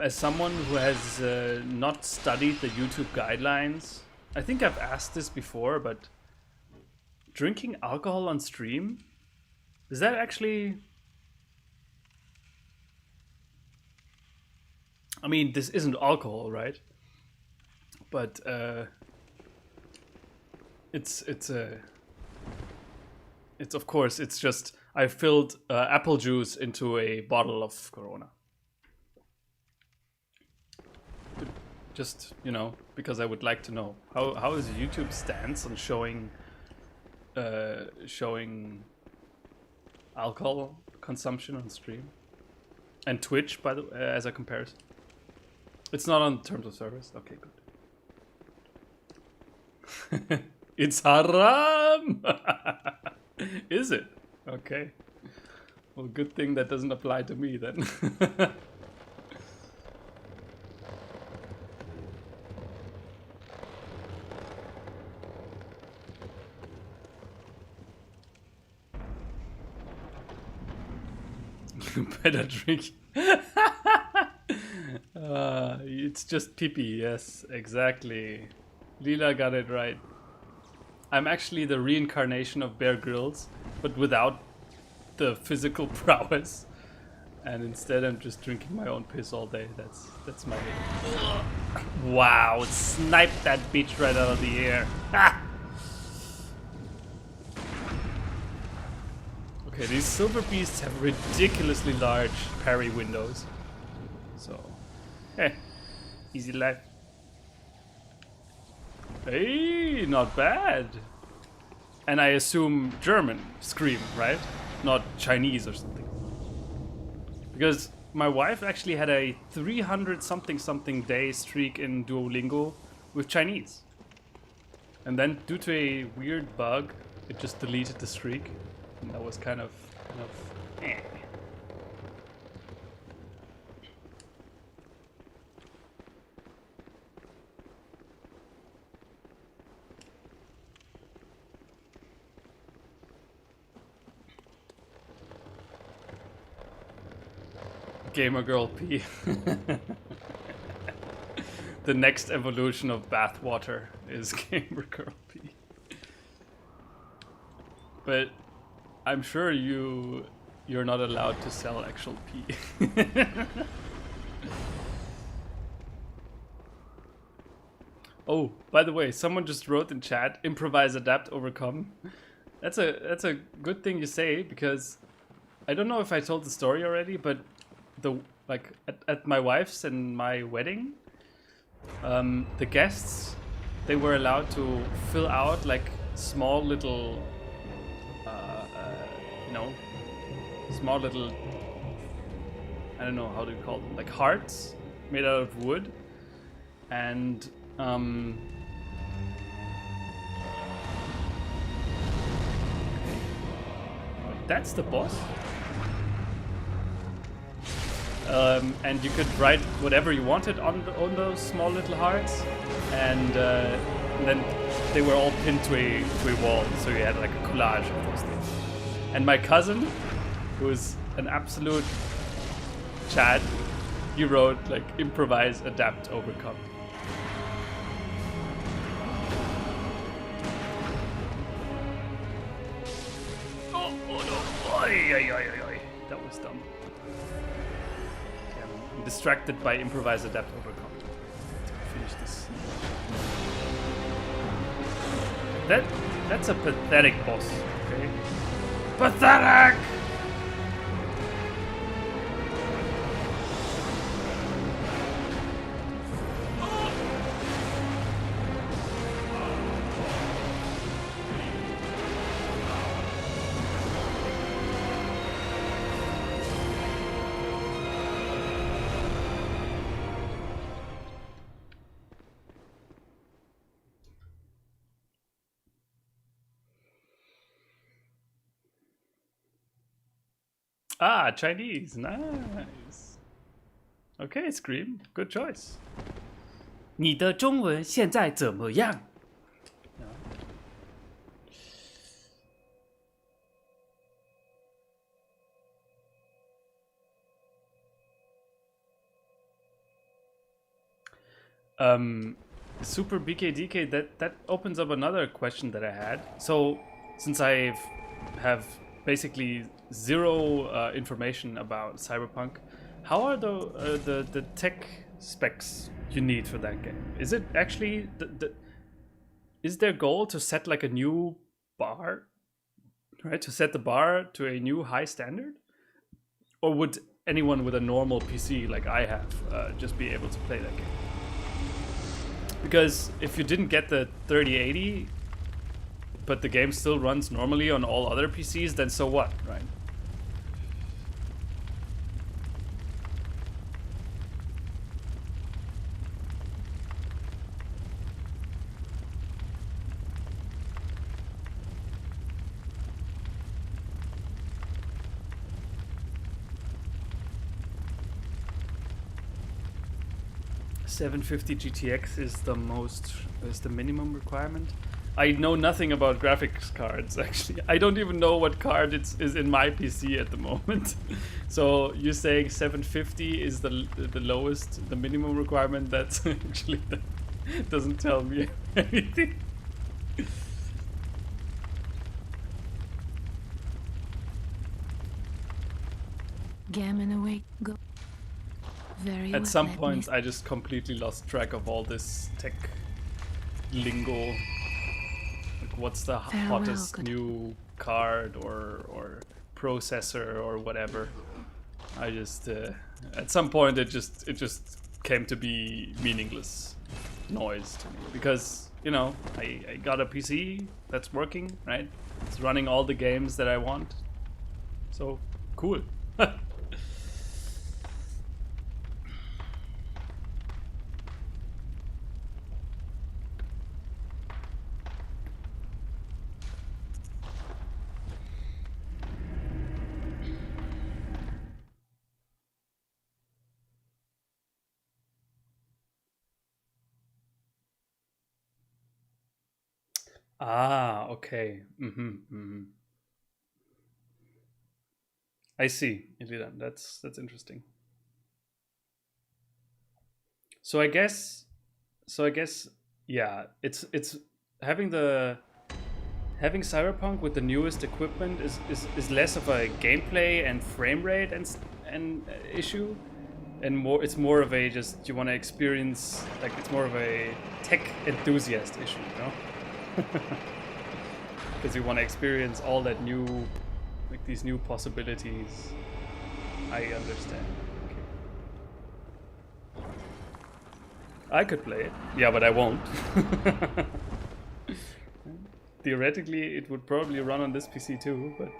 As someone who has not studied the YouTube guidelines, I think I've asked this before, but drinking alcohol on stream, is that actually... I mean, this isn't alcohol, right? But it's of course, it's just I filled apple juice into a bottle of Corona. Just, you know, because I would like to know how is YouTube stance on showing alcohol consumption on stream. And Twitch, by the way, as a comparison. It's not on terms of service. Okay, good. It's haram! Is it? Okay. Well, good thing that doesn't apply to me then. You better drink. It's just pee-pee, yes, exactly. Lila got it right. I'm actually the reincarnation of Bear Grylls, but without the physical prowess. And instead I'm just drinking my own piss all day. That's my... Wow, sniped that bitch right out of the air. Ah! Okay, these silver beasts have ridiculously large parry windows. So, easy life. Hey, not bad. And I assume German scream, right? Not Chinese or something. Because my wife actually had a 300 something day streak in Duolingo with Chinese. And then due to a weird bug, it just deleted the streak. And that was kind of eh. Gamer girl pee. The next evolution of bathwater is gamer girl pee. But I'm sure you're not allowed to sell actual pee. Oh, by the way, someone just wrote in chat, improvise, adapt, overcome. That's a good thing you say, because I don't know if I told the story already, but at my wife's and my wedding, the guests, they were allowed to fill out like small little small little, I don't know how to call them, like hearts made out of wood, and that's the boss. And you could write whatever you wanted on those small little hearts, and then they were all pinned to a wall, so you had like a collage of those things. And my cousin, who's an absolute Chad, he wrote like improvise, adapt, overcome. Oh no! Oy. That was dumb. Okay, I'm distracted by improvise, adapt, overcome. Finish this. That's a pathetic boss. Okay. Pathetic! Ah, Chinese, nice. Okay, Scream, good choice. 你的中文现在怎么样? Super BKDK, that opens up another question that I had. So, since I have basically zero information about Cyberpunk, how are the tech specs you need for that game? Is it actually is their goal to set like a new bar, right? To set the bar to a new high standard, or would anyone with a normal PC like I have just be able to play that game? Because if you didn't get the 3080, but the game still runs normally on all other PCs, then so what, right? 750 GTX is the minimum requirement. I know nothing about graphics cards actually. I don't even know what card is in my PC at the moment. So you're saying 750 is the lowest, the minimum requirement? That's actually that doesn't tell me anything. Gammon awake. Go. Very well. At some point, I just completely lost track of all this tech lingo. Like, what's the hottest new card or processor or whatever? I just at some point it just came to be meaningless noise to me because you know I got a PC that's working, right? It's running all the games that I want. So cool. Ah, okay. I see, Illidan. That's interesting. So I guess, yeah, it's having having Cyberpunk with the newest equipment is less of a gameplay and frame rate and issue, and more it's more of a just you want to experience, like it's more of a tech enthusiast issue, you know? Because you want to experience all that new, like these new possibilities. I understand. Okay. I could play it. Yeah, but I won't. Theoretically, it would probably run on this PC too, but...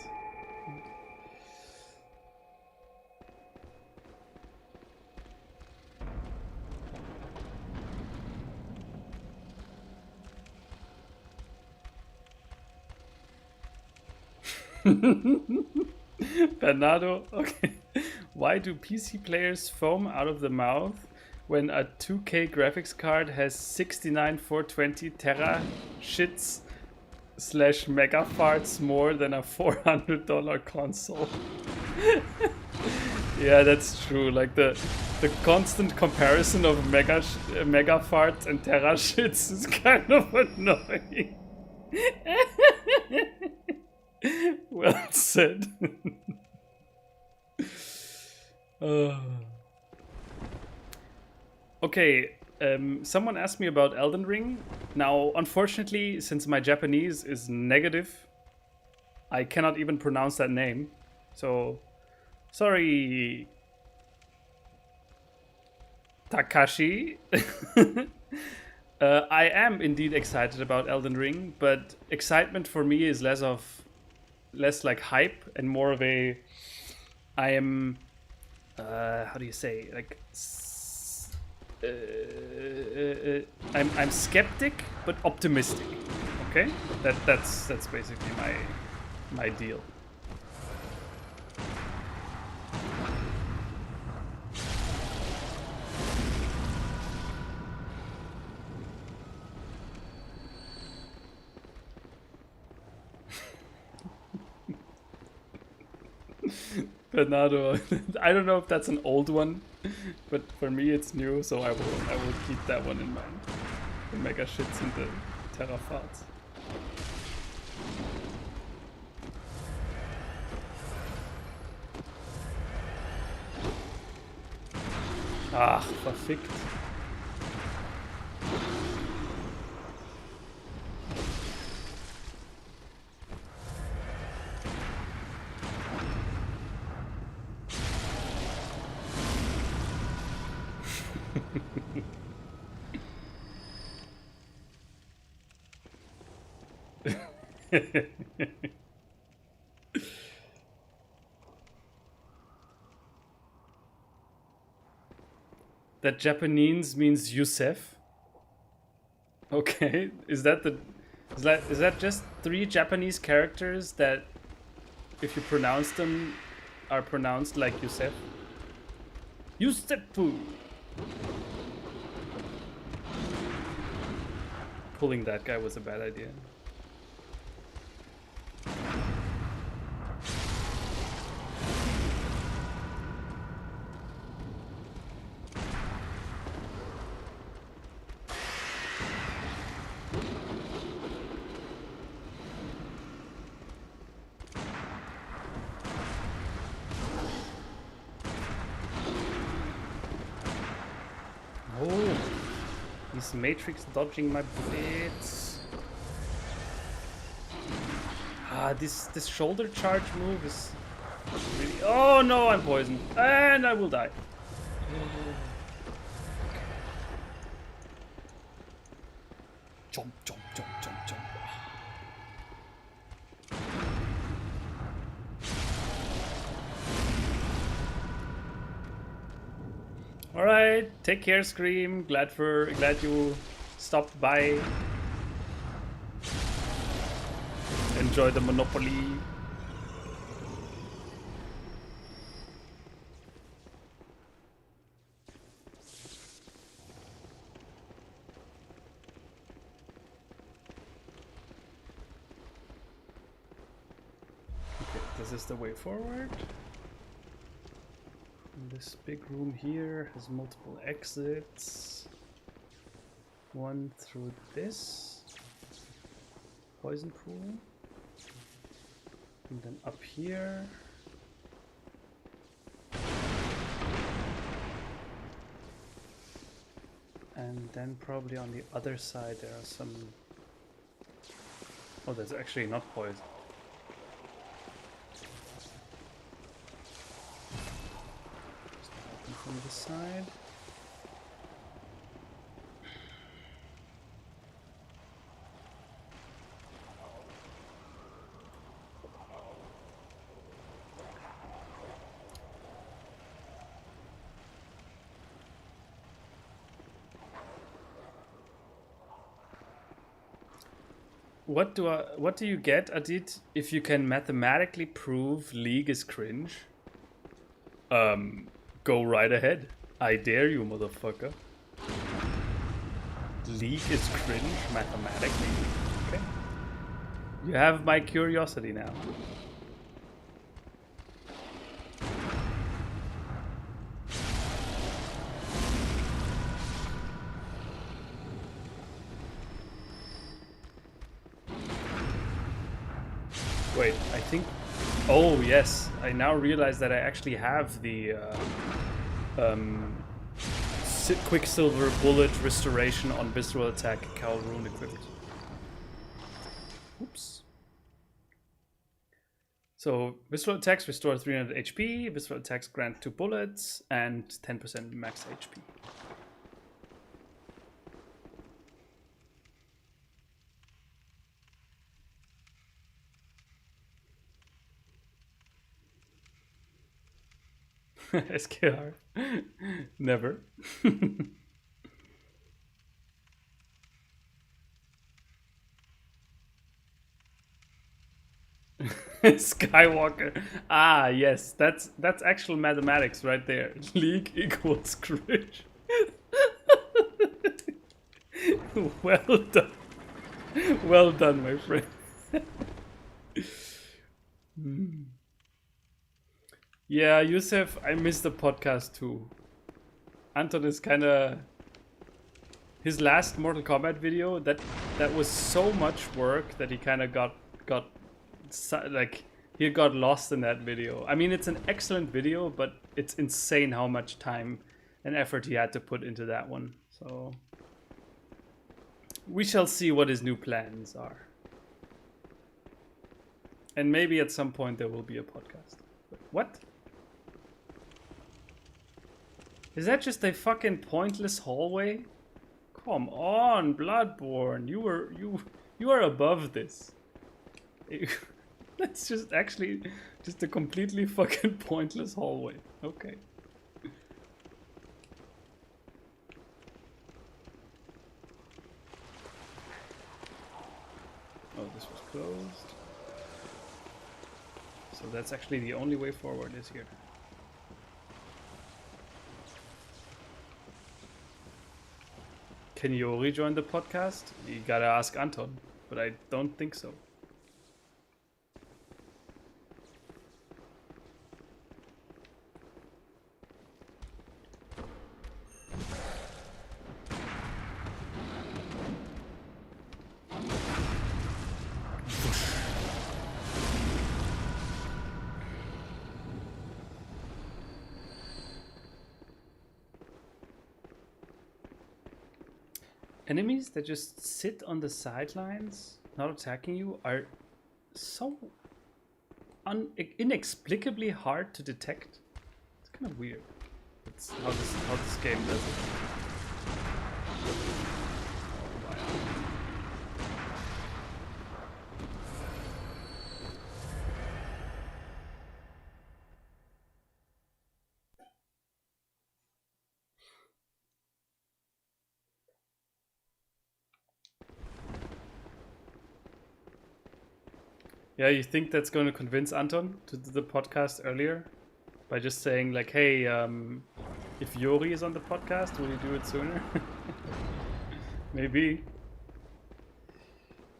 Bernardo, okay. Why do PC players foam out of the mouth when a 2K graphics card has 69 420 tera shits / mega farts more than a $400 console? Yeah, that's true. Like the constant comparison of mega farts and tera shits is kind of annoying. Well said. Okay, someone asked me about Elden Ring. Now, unfortunately, since my Japanese is negative, I cannot even pronounce that name. So, sorry, Takashi. I am indeed excited about Elden Ring, but excitement for me is less like hype and more of a I am how do you say, like I'm skeptic but optimistic. Okay, that's basically my deal. Bernardo, I don't know if that's an old one, but for me it's new, so I will keep that one in mind. The mega shits and the terrafarts. Ach, verfickt. That Japanese means Yusef. Okay, is that just 3 Japanese characters that, if you pronounce them, are pronounced like Yusef? Yusefu. pulling that guy was a bad idea. Oh, he's matrix dodging my bullets. Ah, this shoulder charge move is really. Oh no, I'm poisoned and I will die. Jump, jump, jump, jump, jump. All right, take care, Scream. Glad you stopped by. Enjoy the Monopoly. Okay, this is the way forward. This big room here has multiple exits. One through this poison pool. And then up here. And then probably on the other side there are some... Oh, that's actually not poison. From this side. What do you get, Adit, if you can mathematically prove League is cringe? Go right ahead. I dare you, motherfucker. League is cringe mathematically. Okay. You have my curiosity now. Wait, I think... Oh, yes. I now realize that I actually have the Quicksilver Bullet Restoration on Visceral Attack Cowl Rune equipped. Oops. So, Visceral Attacks restore 300 HP, Visceral Attacks grant 2 bullets, and 10% max HP. SKR. Never. Skywalker. Ah, yes, that's actual mathematics right there. League equals cringe. Well done. Well done, my friend. Yeah, Yusef, I missed the podcast too. Anton is kind of... His last Mortal Kombat video, that was so much work that he kind of got like, he got lost in that video. I mean, it's an excellent video, but it's insane how much time and effort he had to put into that one. So we shall see what his new plans are. And maybe at some point there will be a podcast. What? Is that just a fucking pointless hallway? Come on, Bloodborne. You are above this. That's just actually just a completely fucking pointless hallway. Okay. Oh, this was closed. So that's actually the only way forward is here. can Yori join the podcast? You gotta ask Anton, but I don't think so. Enemies that just sit on the sidelines, not attacking you, are so inexplicably hard to detect. It's kind of weird. It's how this game does it. Yeah, you think that's going to convince Anton to do the podcast earlier? By just saying like, hey, if Yori is on the podcast, will you do it sooner? Maybe.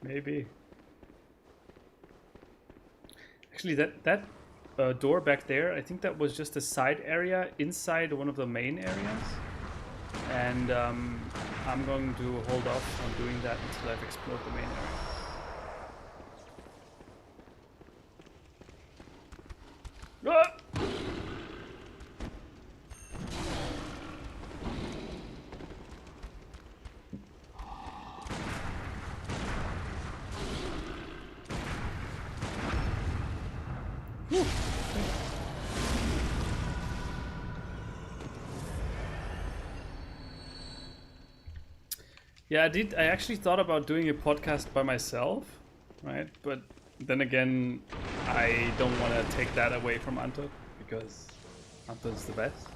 Maybe. Actually, that door back there, I think that was just a side area inside one of the main areas. And I'm going to hold off on doing that until I've explored the main area. Ah! Yeah, I actually thought about doing a podcast by myself, right? But then again, I don't want to take that away from Anton because Anton's the best.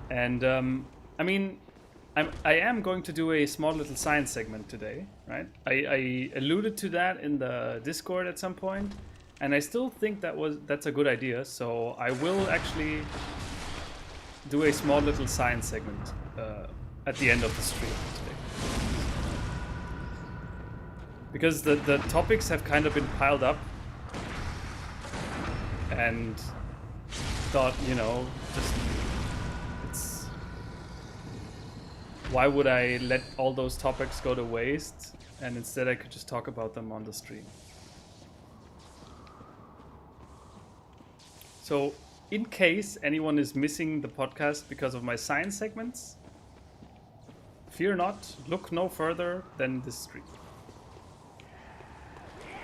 And I mean, I am going to do a small little science segment today, right? I alluded to that in the Discord at some point, and I still think that's a good idea. So I will actually do a small little science segment at the end of the stream today, because the topics have kind of been piled up, and thought, you know, just why would I let all those topics go to waste, and instead I could just talk about them on the stream. So in case anyone is missing the podcast because of my science segments, fear not, look no further than this stream.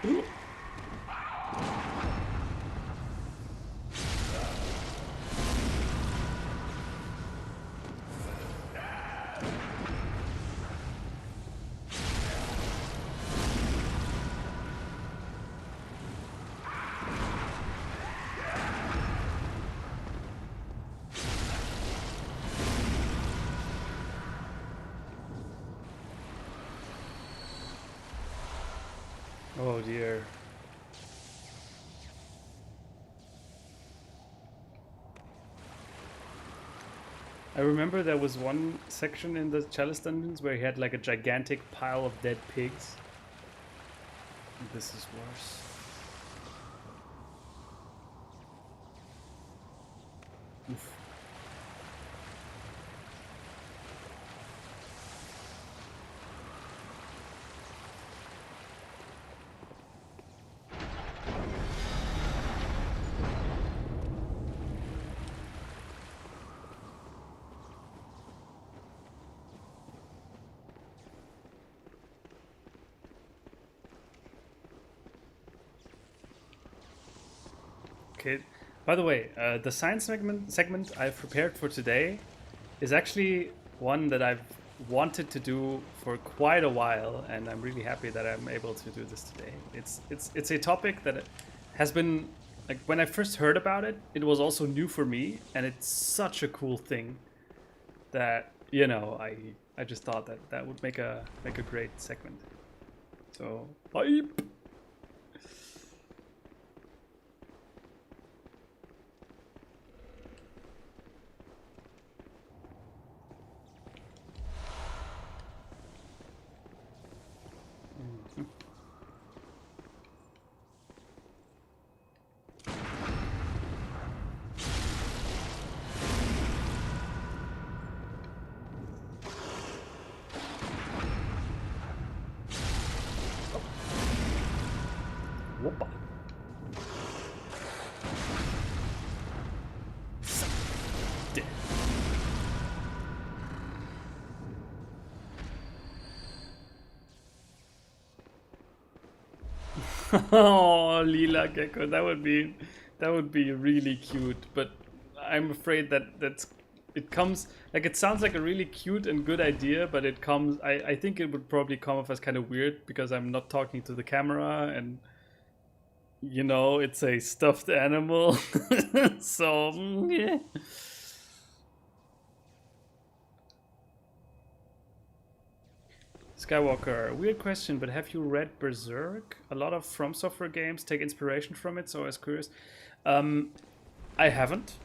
Ooh. Oh dear. I remember there was one section in the Chalice dungeons where he had like a gigantic pile of dead pigs. This is worse. Oof. Okay. By the way, the science segment I've prepared for today is actually one that I've wanted to do for quite a while, and I'm really happy that I'm able to do this today. It's a topic that has been, like, when I first heard about it, it was also new for me, and it's such a cool thing that, you know, I just thought that would make a great segment. So, hype. Oh, lila gecko, that would be really cute. But I'm afraid that it comes like it sounds like a really cute and good idea, but it comes. I think it would probably come off as kind of weird because I'm not talking to the camera and. You know, it's a stuffed animal. So, yeah. Skywalker, weird question, but have you read Berserk? A lot of From Software games take inspiration from it, so I was curious. I haven't.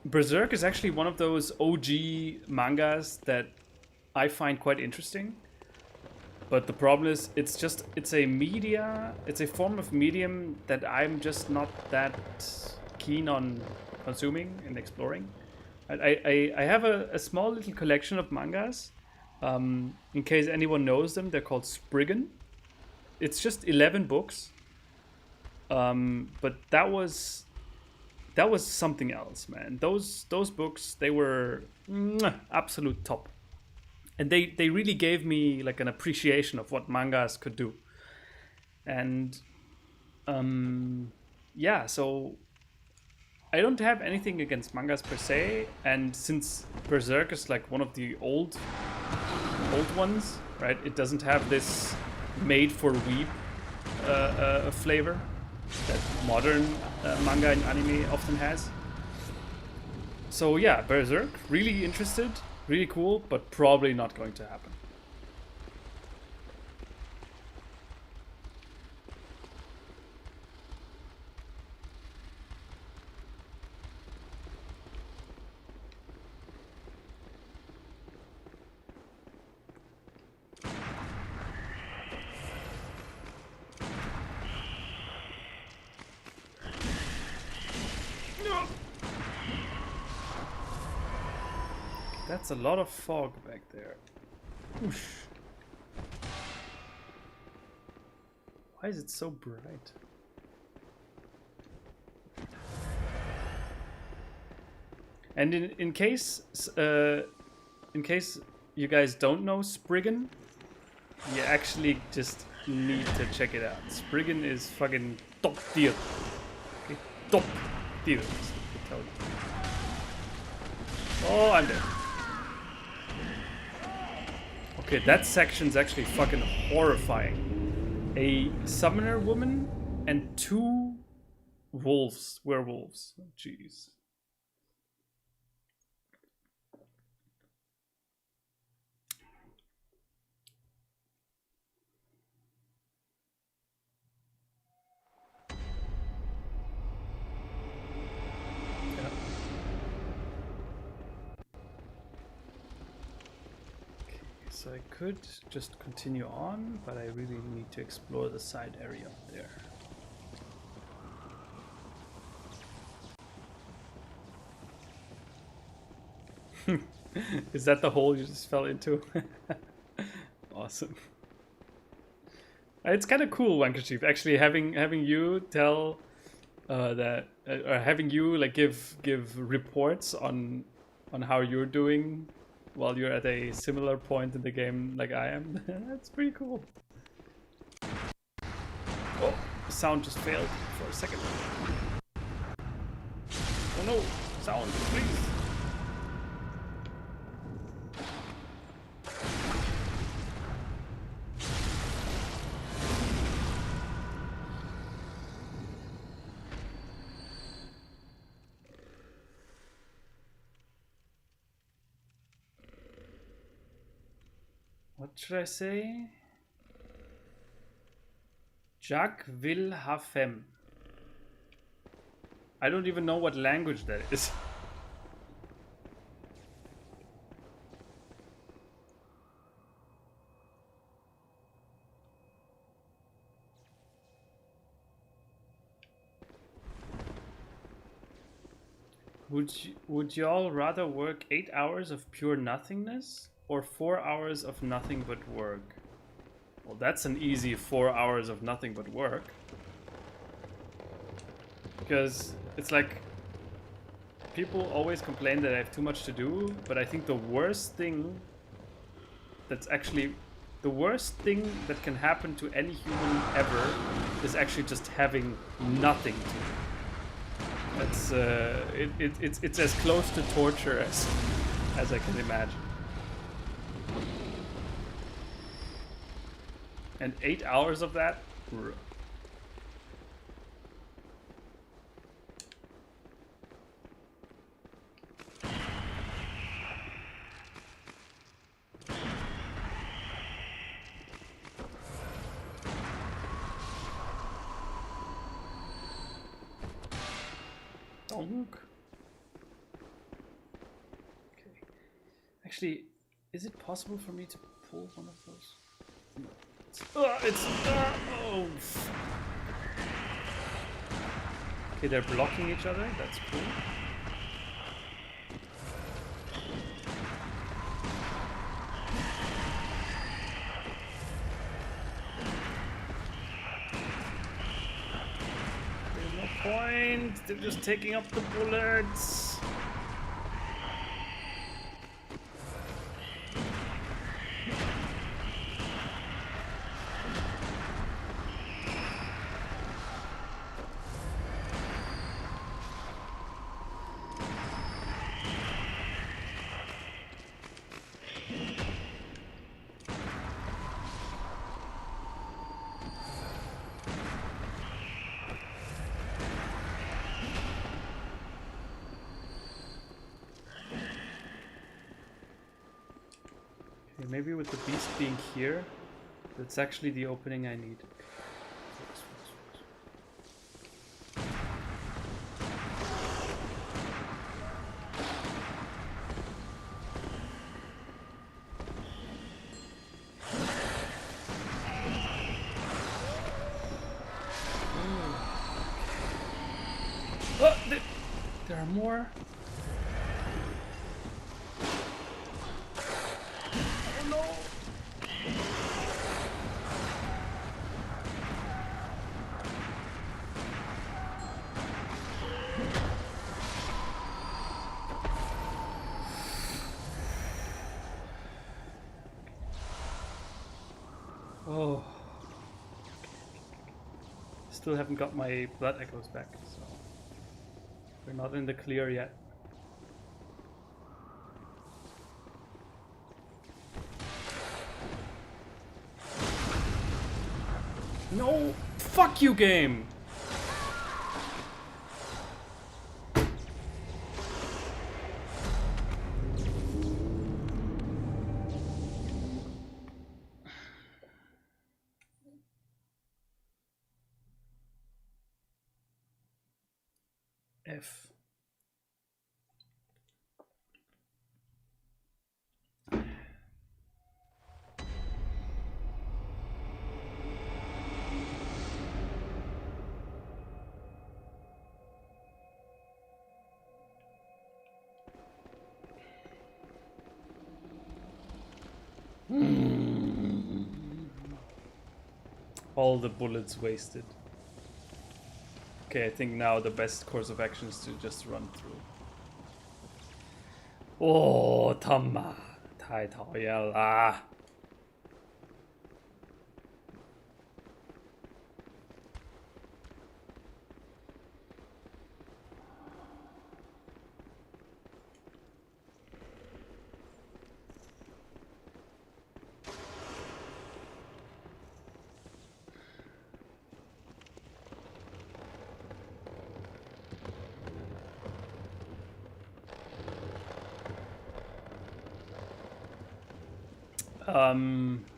Berserk is actually one of those OG mangas that I find quite interesting. But the problem is, it's a form of medium that I'm just not that keen on consuming and exploring. I have a small little collection of mangas. In case anyone knows them, they're called Spriggan. It's just 11 books. But that was something else, man. Those books, they were absolute top. And they really gave me like an appreciation of what mangas could do. And yeah, so I don't have anything against mangas per se. And since Berserk is like one of the old ones, right? It doesn't have this made for weeb flavor that modern manga and anime often has. So yeah, Berserk, really interested. Really cool, but probably not going to happen. That's a lot of fog back there. Whoosh. Why is it so bright? And in case you guys don't know Spriggan, you actually just need to check it out. Spriggan is fucking top tier. Okay, top tier. Oh, I'm dead. Okay, that section's actually fucking horrifying. A summoner woman and 2 werewolves. Oh, jeez. So I could just continue on, but I really need to explore the side area up there. Is that the hole you just fell into? Awesome. It's kind of cool, Wankerchief, actually having you tell that, or having you like give reports on how you're doing while you're at a similar point in the game like I am. That's pretty cool. Oh, the sound just failed for a second. Oh no, sound, please. What should I say? Jacques Wilhafem. I don't even know what language that is. Would y'all rather work 8 hours of pure nothingness or 4 hours of nothing but work? Well, that's an easy 4 hours of nothing but work. Because it's like, people always complain that I have too much to do, but I think the worst thing that's actually the worst thing that can happen to any human ever is actually just having nothing to do. That's it's as close to torture as I can imagine. And 8 hours of that? Bruh. Donk. Okay. Actually, is it possible for me to pull one of those? Oh. Okay, they're blocking each other. That's cool. There's no point. They're just taking up the bullets. Maybe with the beast being here, that's actually the opening I need. Oh, there are more. Oh. Still haven't got my blood echoes back, so we're not in the clear yet. No! Fuck you, game! F. All the bullets wasted. Okay, I think now the best course of action is to just run through. Oh, 他妈太讨厌了。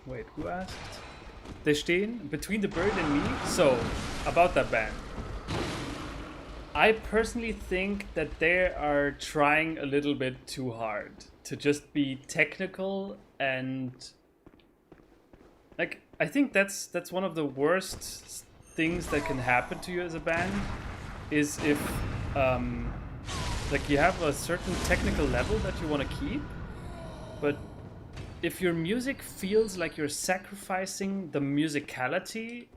Wait, who asked? They stehen between the bird and me. So, about that band. I personally think that they are trying a little bit too hard to just be technical and like I think that's one of the worst things that can happen to you as a band is if like you have a certain technical level that you want to keep, but if your music feels like you're sacrificing the musicality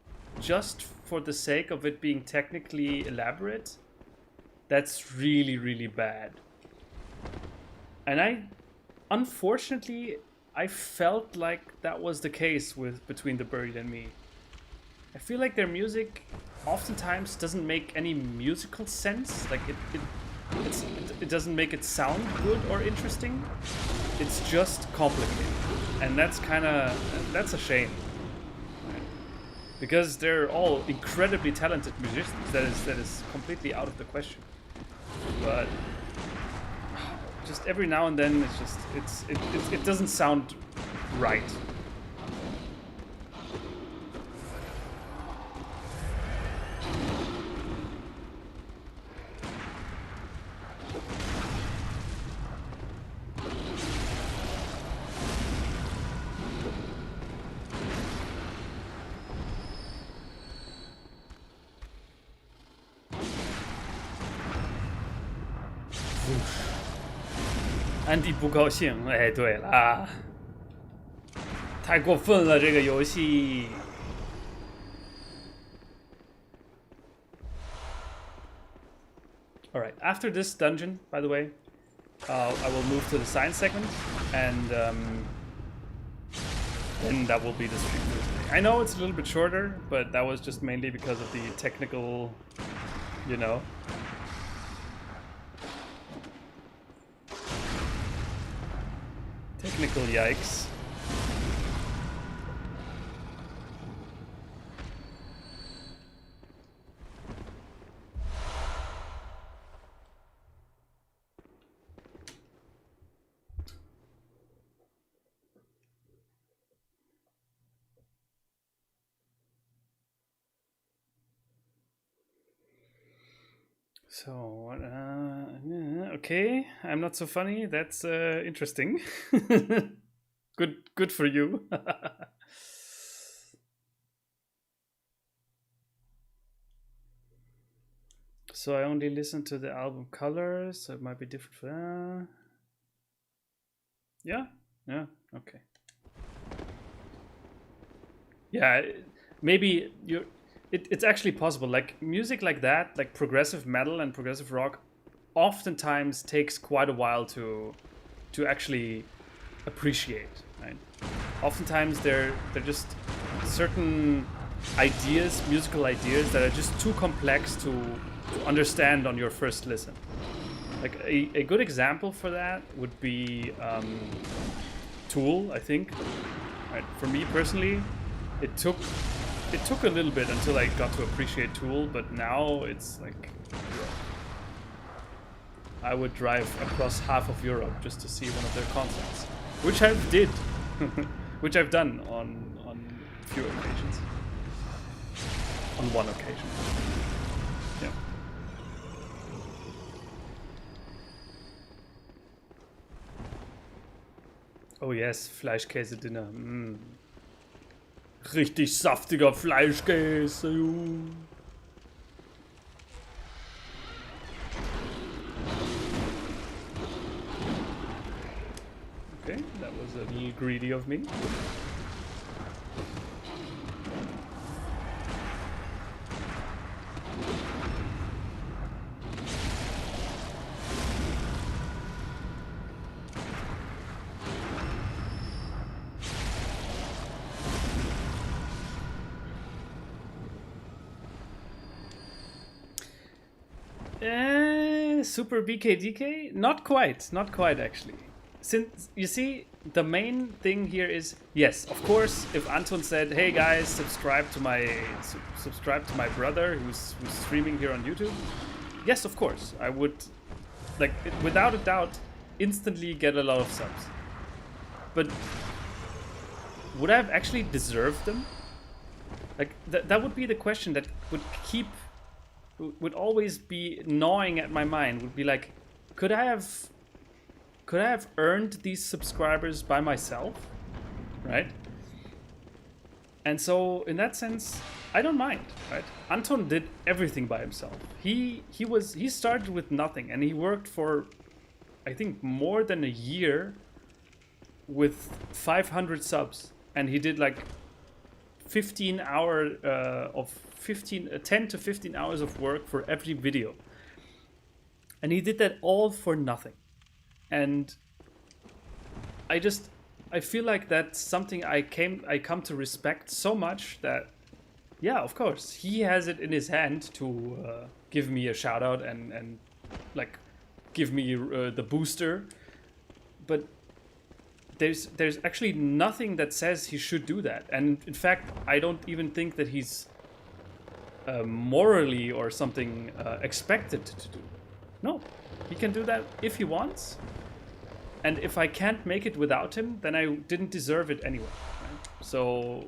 just for the sake of it being technically elaborate, that's really, really bad. And unfortunately, I felt like that was the case with Between the Buried and Me. I feel like their music oftentimes doesn't make any musical sense. Like it doesn't make it sound good or interesting. It's just complicated, and that's a shame. Right? Because they're all incredibly talented musicians. That is completely out of the question. But just every now and then, it doesn't sound right.安迪不高兴，哎，对啦，太过分了，这个游戏。All right. After this dungeon, by the way, I will move to the science segment, and then that will be the stream for today. I know it's a little bit shorter, but that was just mainly because of the technical, you know. Technical yikes. So, okay, I'm not so funny. That's interesting. Good for you. So I only listen to the album Colors, so it might be different for that. Yeah, okay. Yeah, maybe it's actually possible. Like music like that, like progressive metal and progressive rock, oftentimes takes quite a while to actually appreciate, right? Oftentimes they're just certain ideas, musical ideas, that are just too complex to understand on your first listen. Like a good example for that would be Tool, I think. Right? For me personally, it took a little bit until I got to appreciate Tool, but now it's like I would drive across half of Europe just to see one of their concerts, which I did, which I've done on a few occasions, on one occasion. Yeah. Oh yes, Fleischkäse-Dinner. Mm. Richtig saftiger Fleischkäse. Okay, that was a little greedy of me. Super BKDK? Not quite actually. Since you see, the main thing here is, yes, of course, if Anton said, "Hey guys, subscribe to my brother who's streaming here on YouTube," yes, of course, I would, like, without a doubt, instantly get a lot of subs. But would I have actually deserved them? Like that would be the question that would always be gnawing at my mind. Would be like, could I have earned these subscribers by myself, right? And so in that sense, I don't mind, right? Anton did everything by himself. He started with nothing, and he worked for, I think, more than a year with 500 subs, and he did like 10 to 15 hours of work for every video, and he did that all for nothing. And I I feel like that's something I come to respect so much that, yeah, of course, he has it in his hand to give me a shout out and like give me the booster, but there's actually nothing that says he should do that, and in fact, I don't even think that he's morally or something expected to do. No, he can do that if he wants. And if I can't make it without him, then I didn't deserve it anyway. Right? So,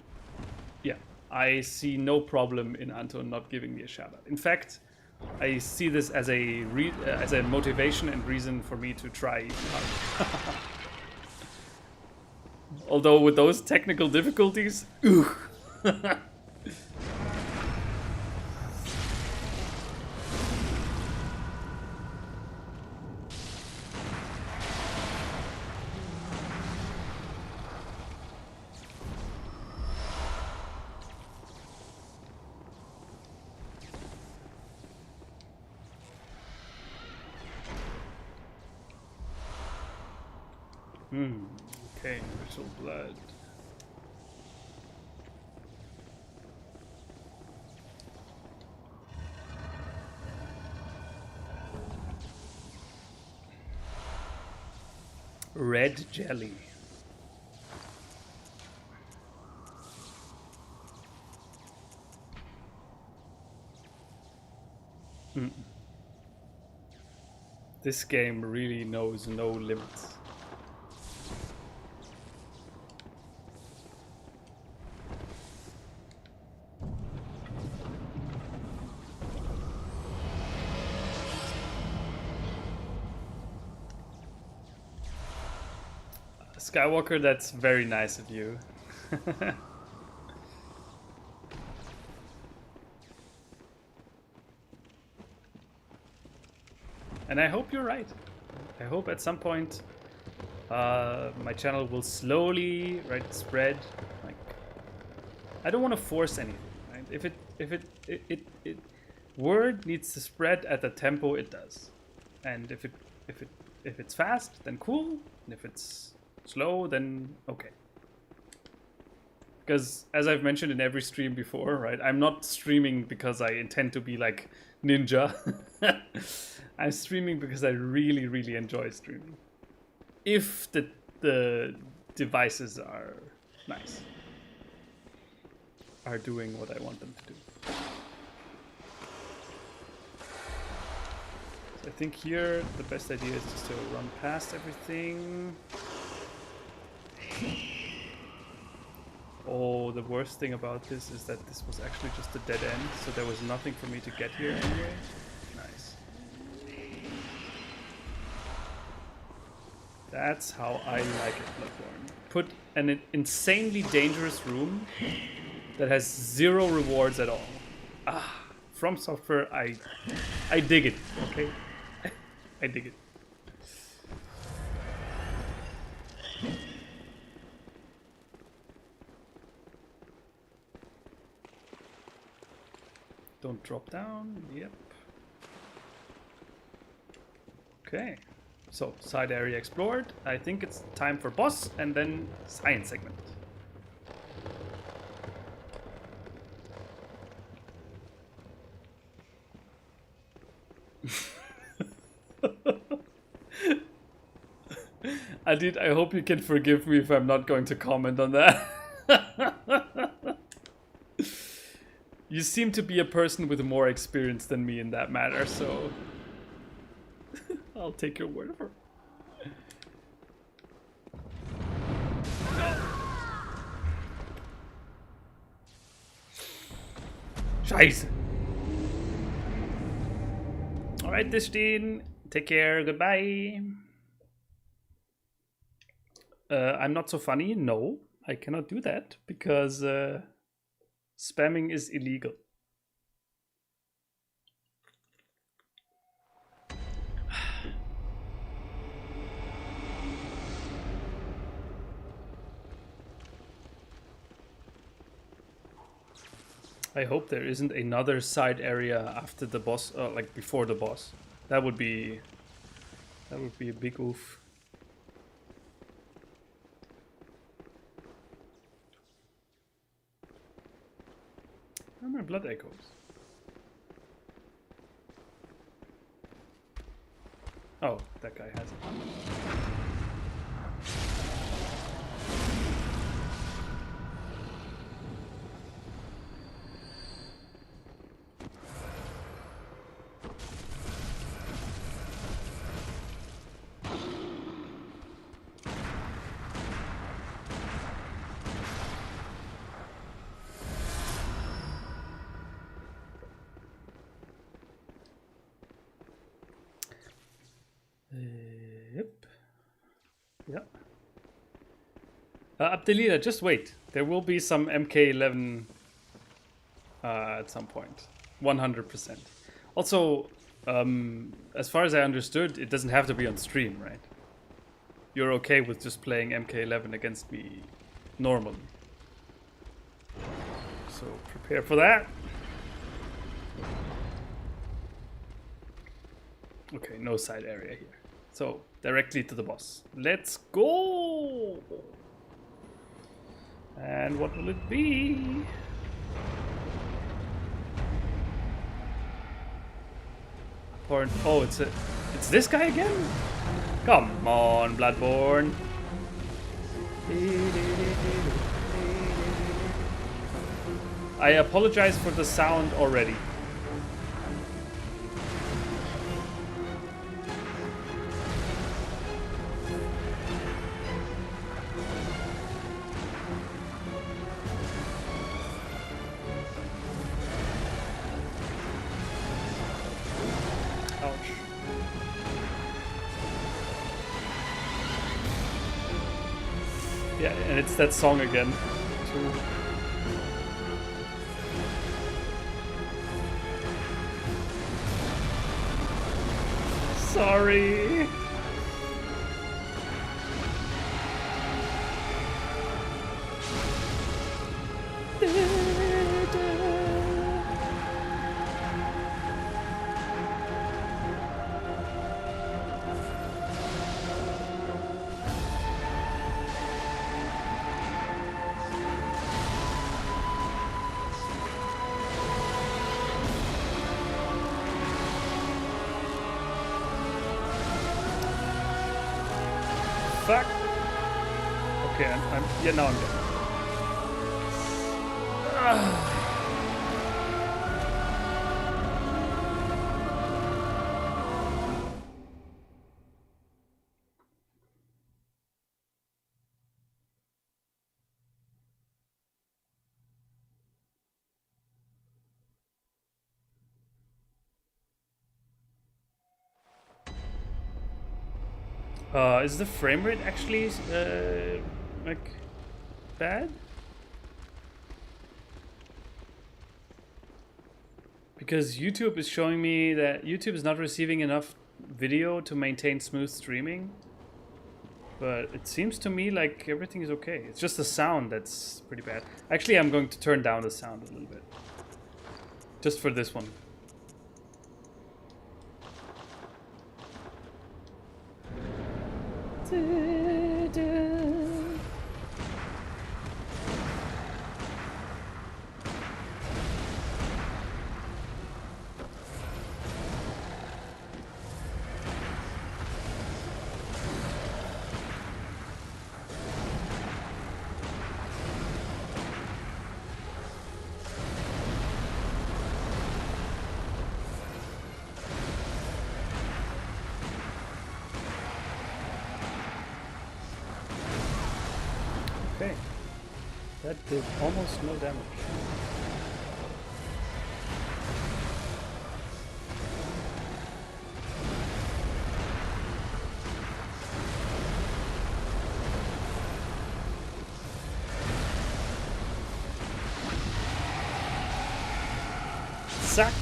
yeah, I see no problem in Anton not giving me a shout out. In fact, I see this as a motivation and reason for me to try even harder. Although with those technical difficulties, ugh. Okay, ritual blood. Red jelly. This game really knows no limits. Skywalker, that's very nice of you. And I hope you're right. I hope at some point my channel will slowly spread. Like, I don't want to force anything. Right? If word needs to spread at the tempo it does, and if it's fast, then cool. And if it's slow, then okay. Because as I've mentioned in every stream before, right, I'm not streaming because I intend to be like Ninja. I'm streaming because I really, really enjoy streaming. If the devices are nice, are doing what I want them to do. So I think here the best idea is just to run past everything. Oh, the worst thing about this is that this was actually just a dead end, so there was nothing for me to get here anyway. Nice. That's how I like it, Bloodborne. Put an insanely dangerous room that has zero rewards at all. Ah, From Software, I dig it, okay? I dig it. Don't drop down. Yep. Okay. So, side area explored. I think it's time for boss and then science segment. Adit, I hope you can forgive me if I'm not going to comment on that. You seem to be a person with more experience than me in that matter, so I'll take your word for it. Scheiße. Alright, Distin. Take care. Goodbye. I'm not so funny. No, I cannot do that because spamming is illegal. I hope there isn't another side area after the boss, like before the boss. That would be a big oof. my blood echoes? Oh, that guy has it. Yep. Yep. Abdelila, just wait. There will be some MK11 at some point. 100%. Also, as far as I understood, it doesn't have to be on stream, right? You're okay with just playing MK11 against me normally. So prepare for that. Okay, no side area here. So, directly to the boss. Let's go! And what will it be? Oh, it's this guy again? Come on, Bloodborne. I apologize for the sound already. Yeah, and it's that song again, too. Sorry. Fuck. Okay, yeah, now I'm dead. Is the frame rate actually like bad? Because YouTube is showing me that YouTube is not receiving enough video to maintain smooth streaming. But it seems to me like everything is okay. It's just the sound that's pretty bad. Actually, I'm going to turn down the sound a little bit. Just for this one. Okay, that did almost no damage. Suck.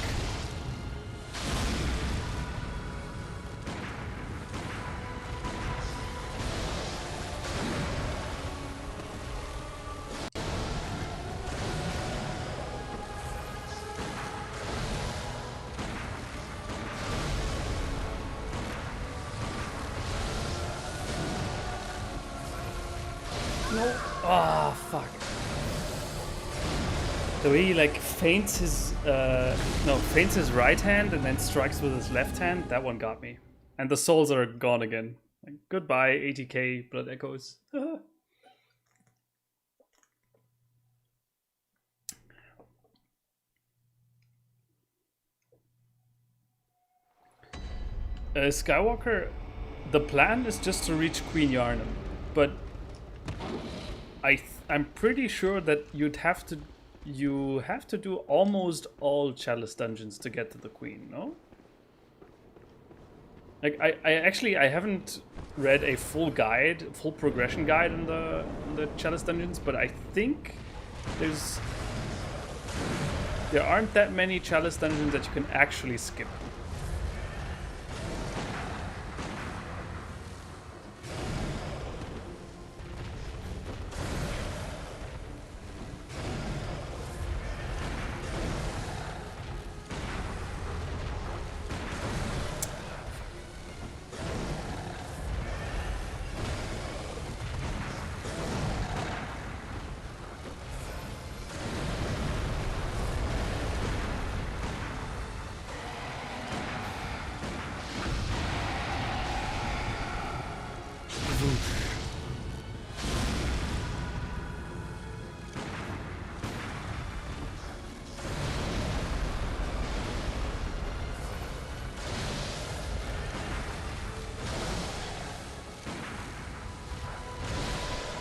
No. Ah, fuck. The way he like feints his feints his right hand and then strikes with his left hand, that one got me. And the souls are gone again. Like, goodbye, 80k blood echoes. Skywalker, the plan is just to reach Queen Yharnam, but I'm pretty sure that you have to do almost all Chalice dungeons to get to the Queen, no? Like I haven't read a full progression guide in the Chalice dungeons, but I think there aren't that many Chalice dungeons that you can actually skip.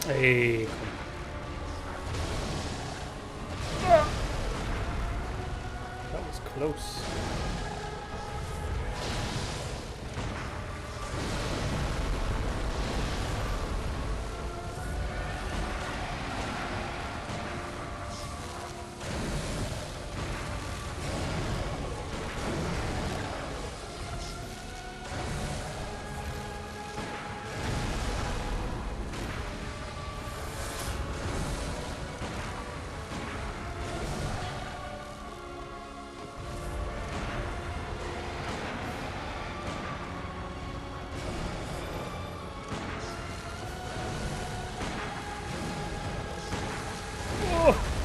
Hey, that was close.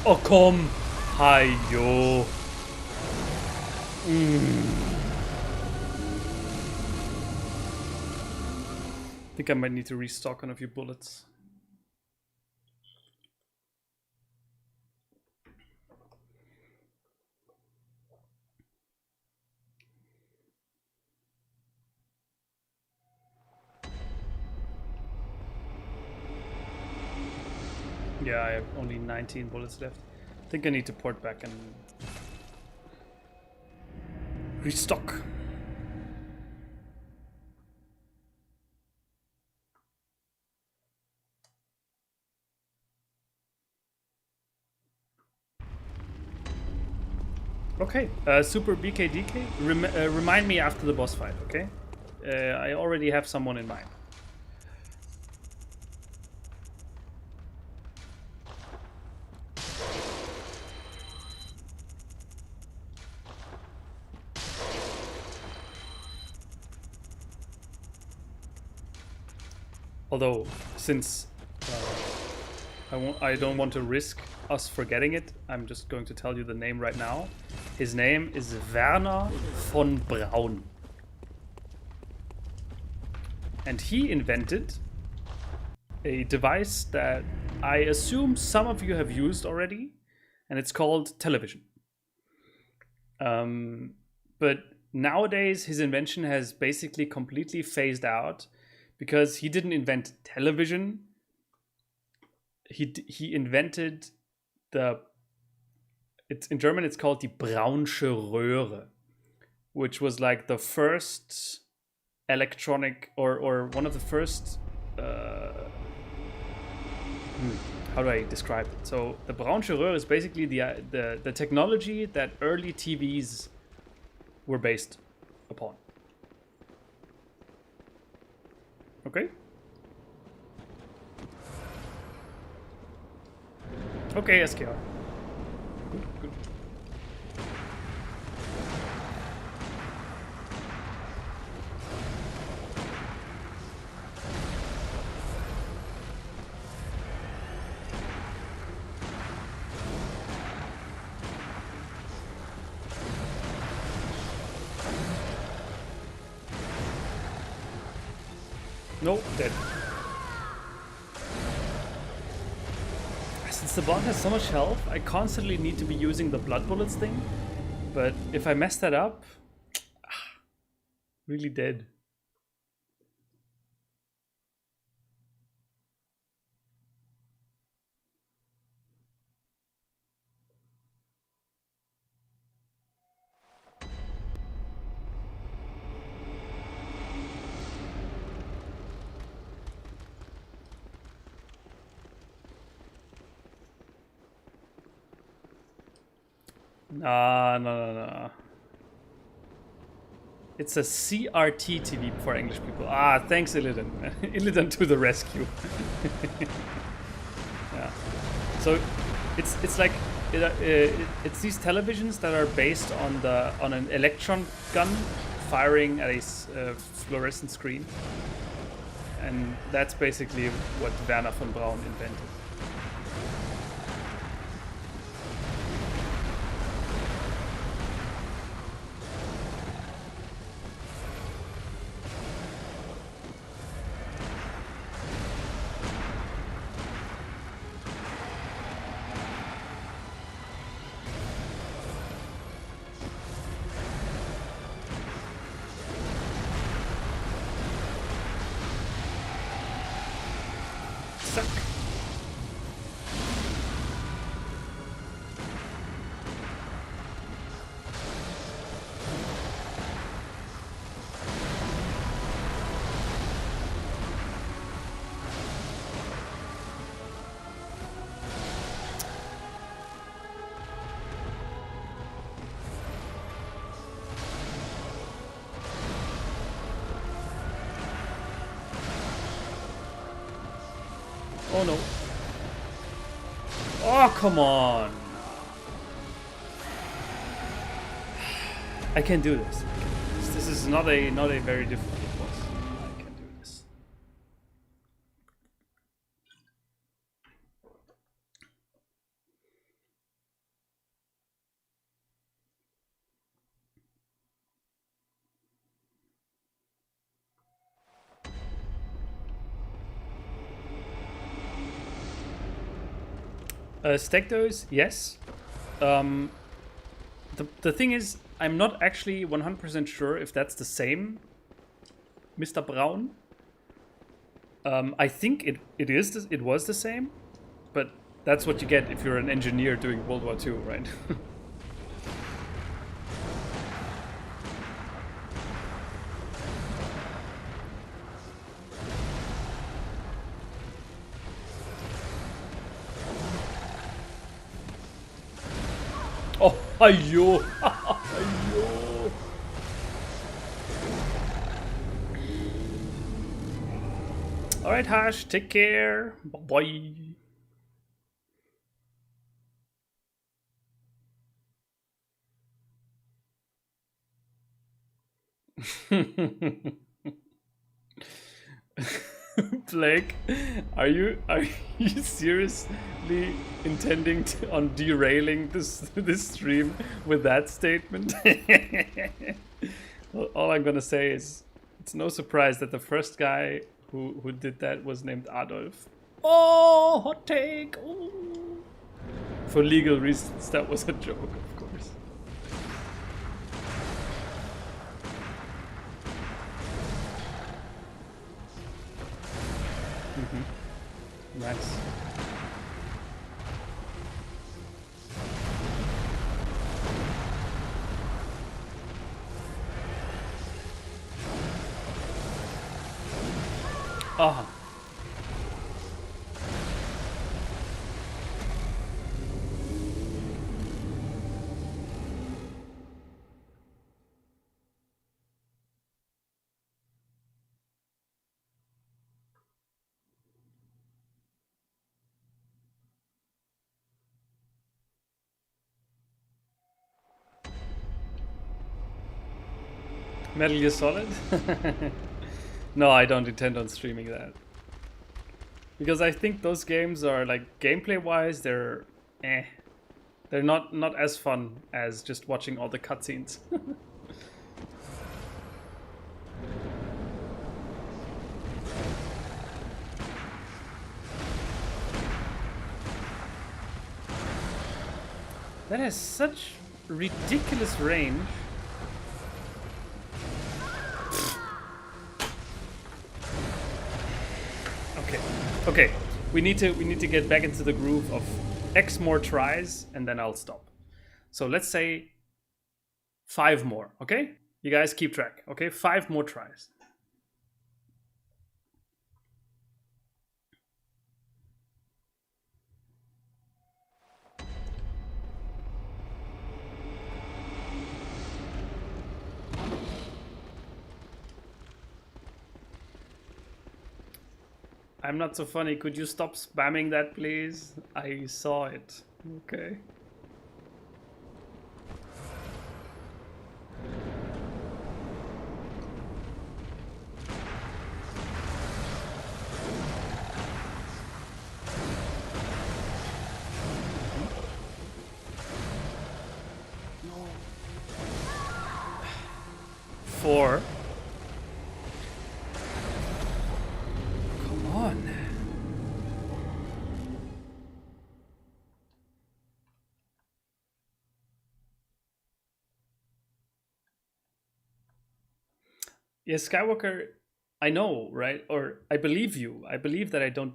Oh, komm! Hi, yo. I think I might need to restock on a few bullets. Yeah, I have only 19 bullets left. I think I need to port back and restock. Okay, Super BKDK, remind me after the boss fight, okay? I already have someone in mind. Although, since I don't want to risk us forgetting it, I'm just going to tell you the name right now. His name is Werner von Braun. And he invented a device that I assume some of you have used already, and it's called television. But nowadays, his invention has basically completely phased out because he didn't invent television. He invented in German it's called die Braunsche Röhre, which was like the first electronic or one of the first how do I describe it? So the Braunsche Röhre is basically the technology that early TVs were based upon. Okay? Okay, SKR. Good, good. No, dead. Since the bot has so much health, I constantly need to be using the blood bullets thing. But if I mess that up, really dead. No. It's a CRT TV for English people. Thanks, Illidan. Illidan to the rescue. Yeah. So it's like it's these televisions that are based on an electron gun firing at a fluorescent screen, and that's basically what Werner von Braun invented. Oh no. Oh, come on. I can do this. This is not a very difficult boss. I can do this. Stack those, yes. The thing is, I'm not actually 100% sure if that's the same Mr. Braun. I think it was the same, but that's what you get if you're an engineer doing World War II, right? Oh, ayo! Ayo! Alright, Hash, take care. Bye-bye. Blake, are you seriously intending on derailing this stream with that statement? Well, all I'm gonna say is it's no surprise that the first guy who did that was named Adolf. Oh, hot take! Ooh. For legal reasons, that was a joke, of course. Nice. Ah. Metal Gear Solid? No, I don't intend on streaming that. Because I think those games are, like, gameplay-wise, they're eh. They're not as fun as just watching all the cutscenes. That has such ridiculous range. Okay. Okay. We need to get back into the groove of X more tries and then I'll stop. So let's say 5 more, okay? You guys keep track, okay? 5 more tries. I'm not so funny. Could you stop spamming that, please? I saw it. Okay. Four. Come on. Yes, Skywalker, I know, right? Or I believe you. I believe that I don't.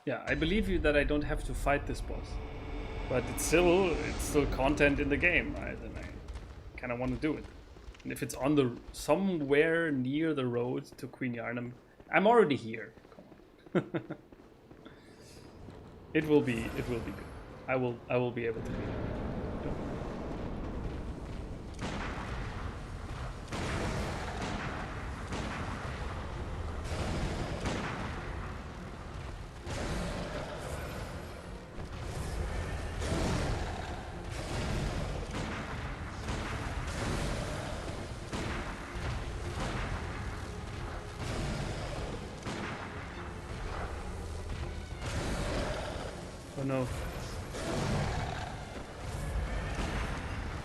Yeah, I believe you that I don't have to fight this boss. But it's still content in the game, right? And I kind of want to do it. And if it's on the somewhere near the road to Queen Yharnam, I'm already here. Come on. It will be good. I will be able to beat it. Don't worry. Oh no.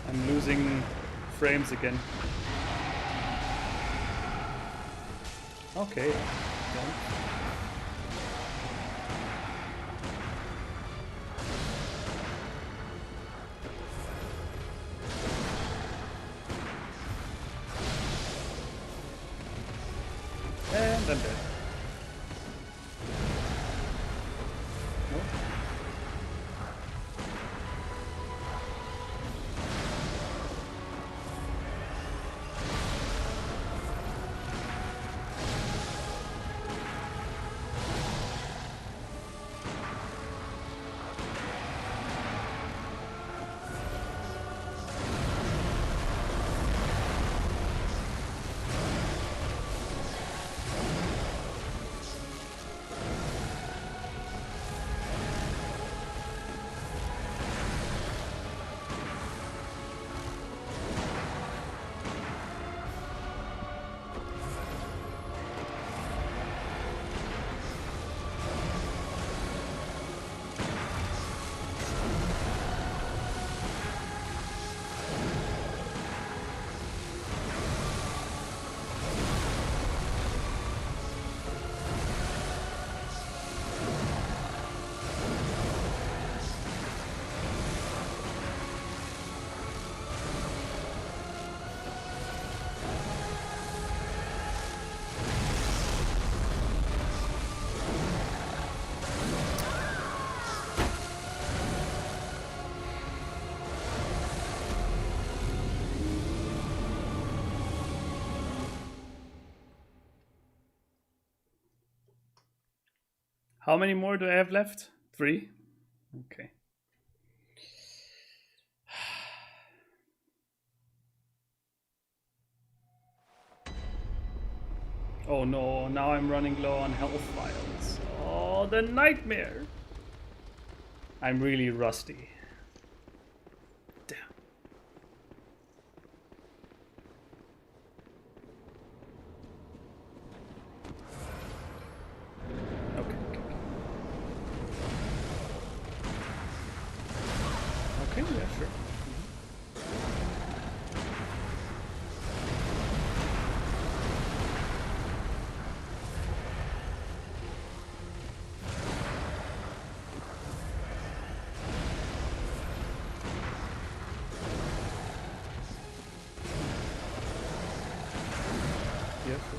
I'm losing frames again. Okay. Don't. And I'm dead. Nope. How many more do I have left? 3? Okay. Oh no, now I'm running low on health vials. Oh, the nightmare! I'm really rusty. Damn. Okay. Okay, yeah, sure. careful.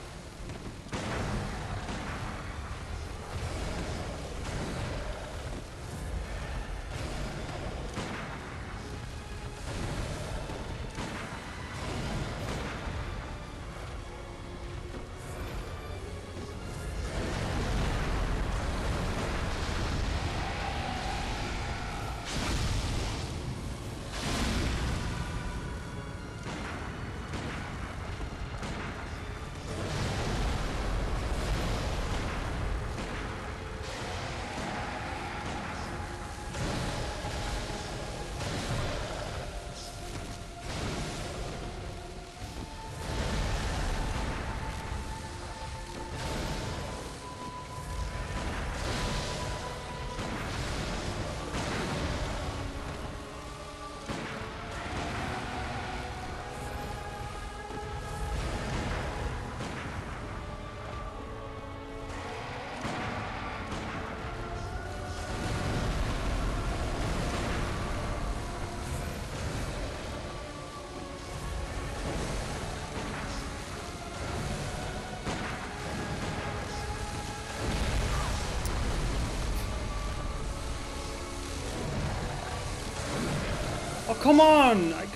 Oh, come on! I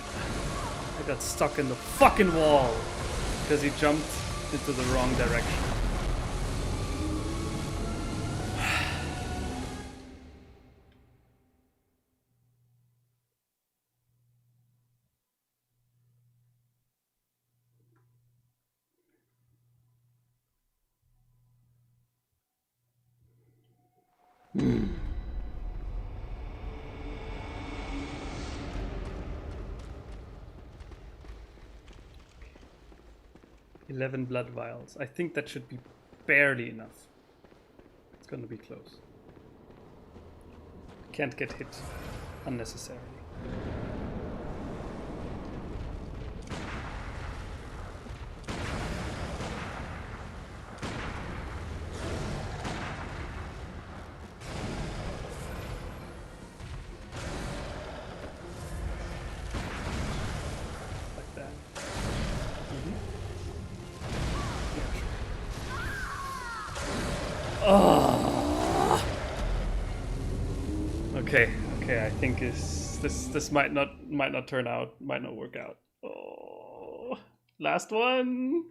got stuck in the fucking wall because he jumped into the wrong direction. Hmm. 11 blood vials. I think that should be barely enough. It's gonna be close. Can't get hit unnecessarily. Like that. Oh. Okay, I think this might not turn out, might not work out. Oh, last one.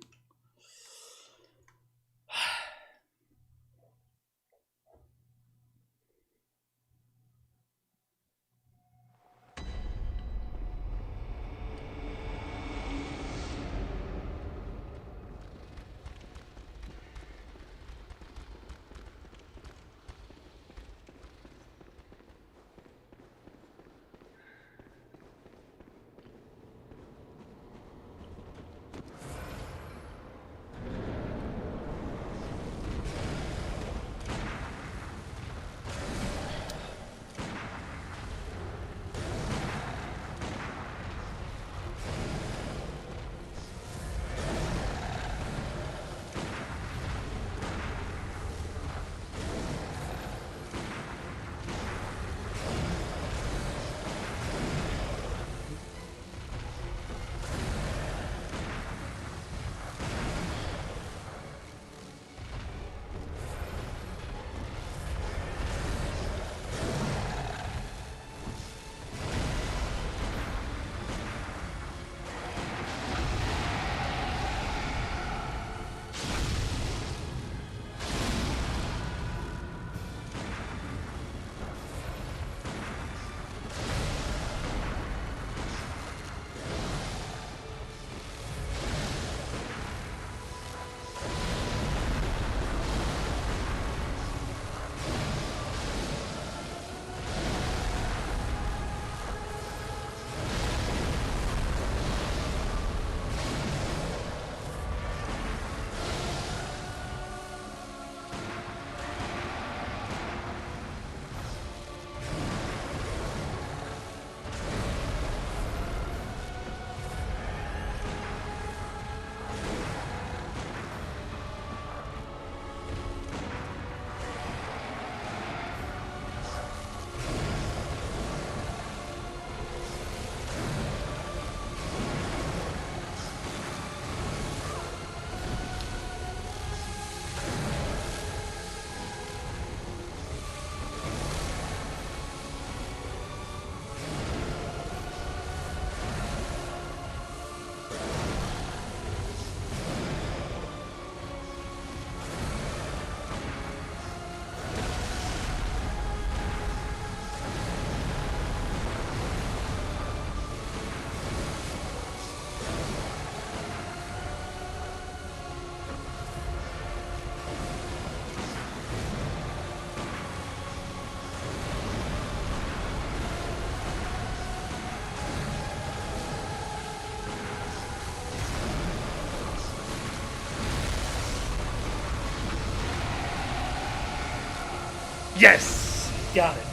Yes! Got it.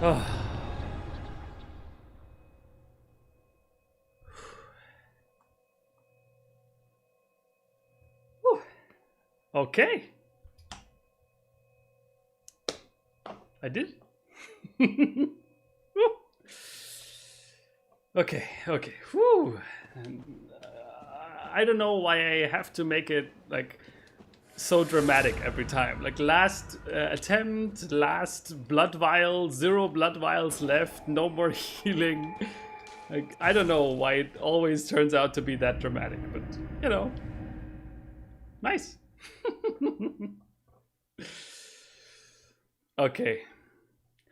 Oh. Whew. Okay. I did. Okay, okay. Whew. And, I don't know why I have to make it like so dramatic every time. Like last attempt, last blood vial, 0 blood vials left, no more healing. Like I don't know why it always turns out to be that dramatic, but you know, nice. Okay.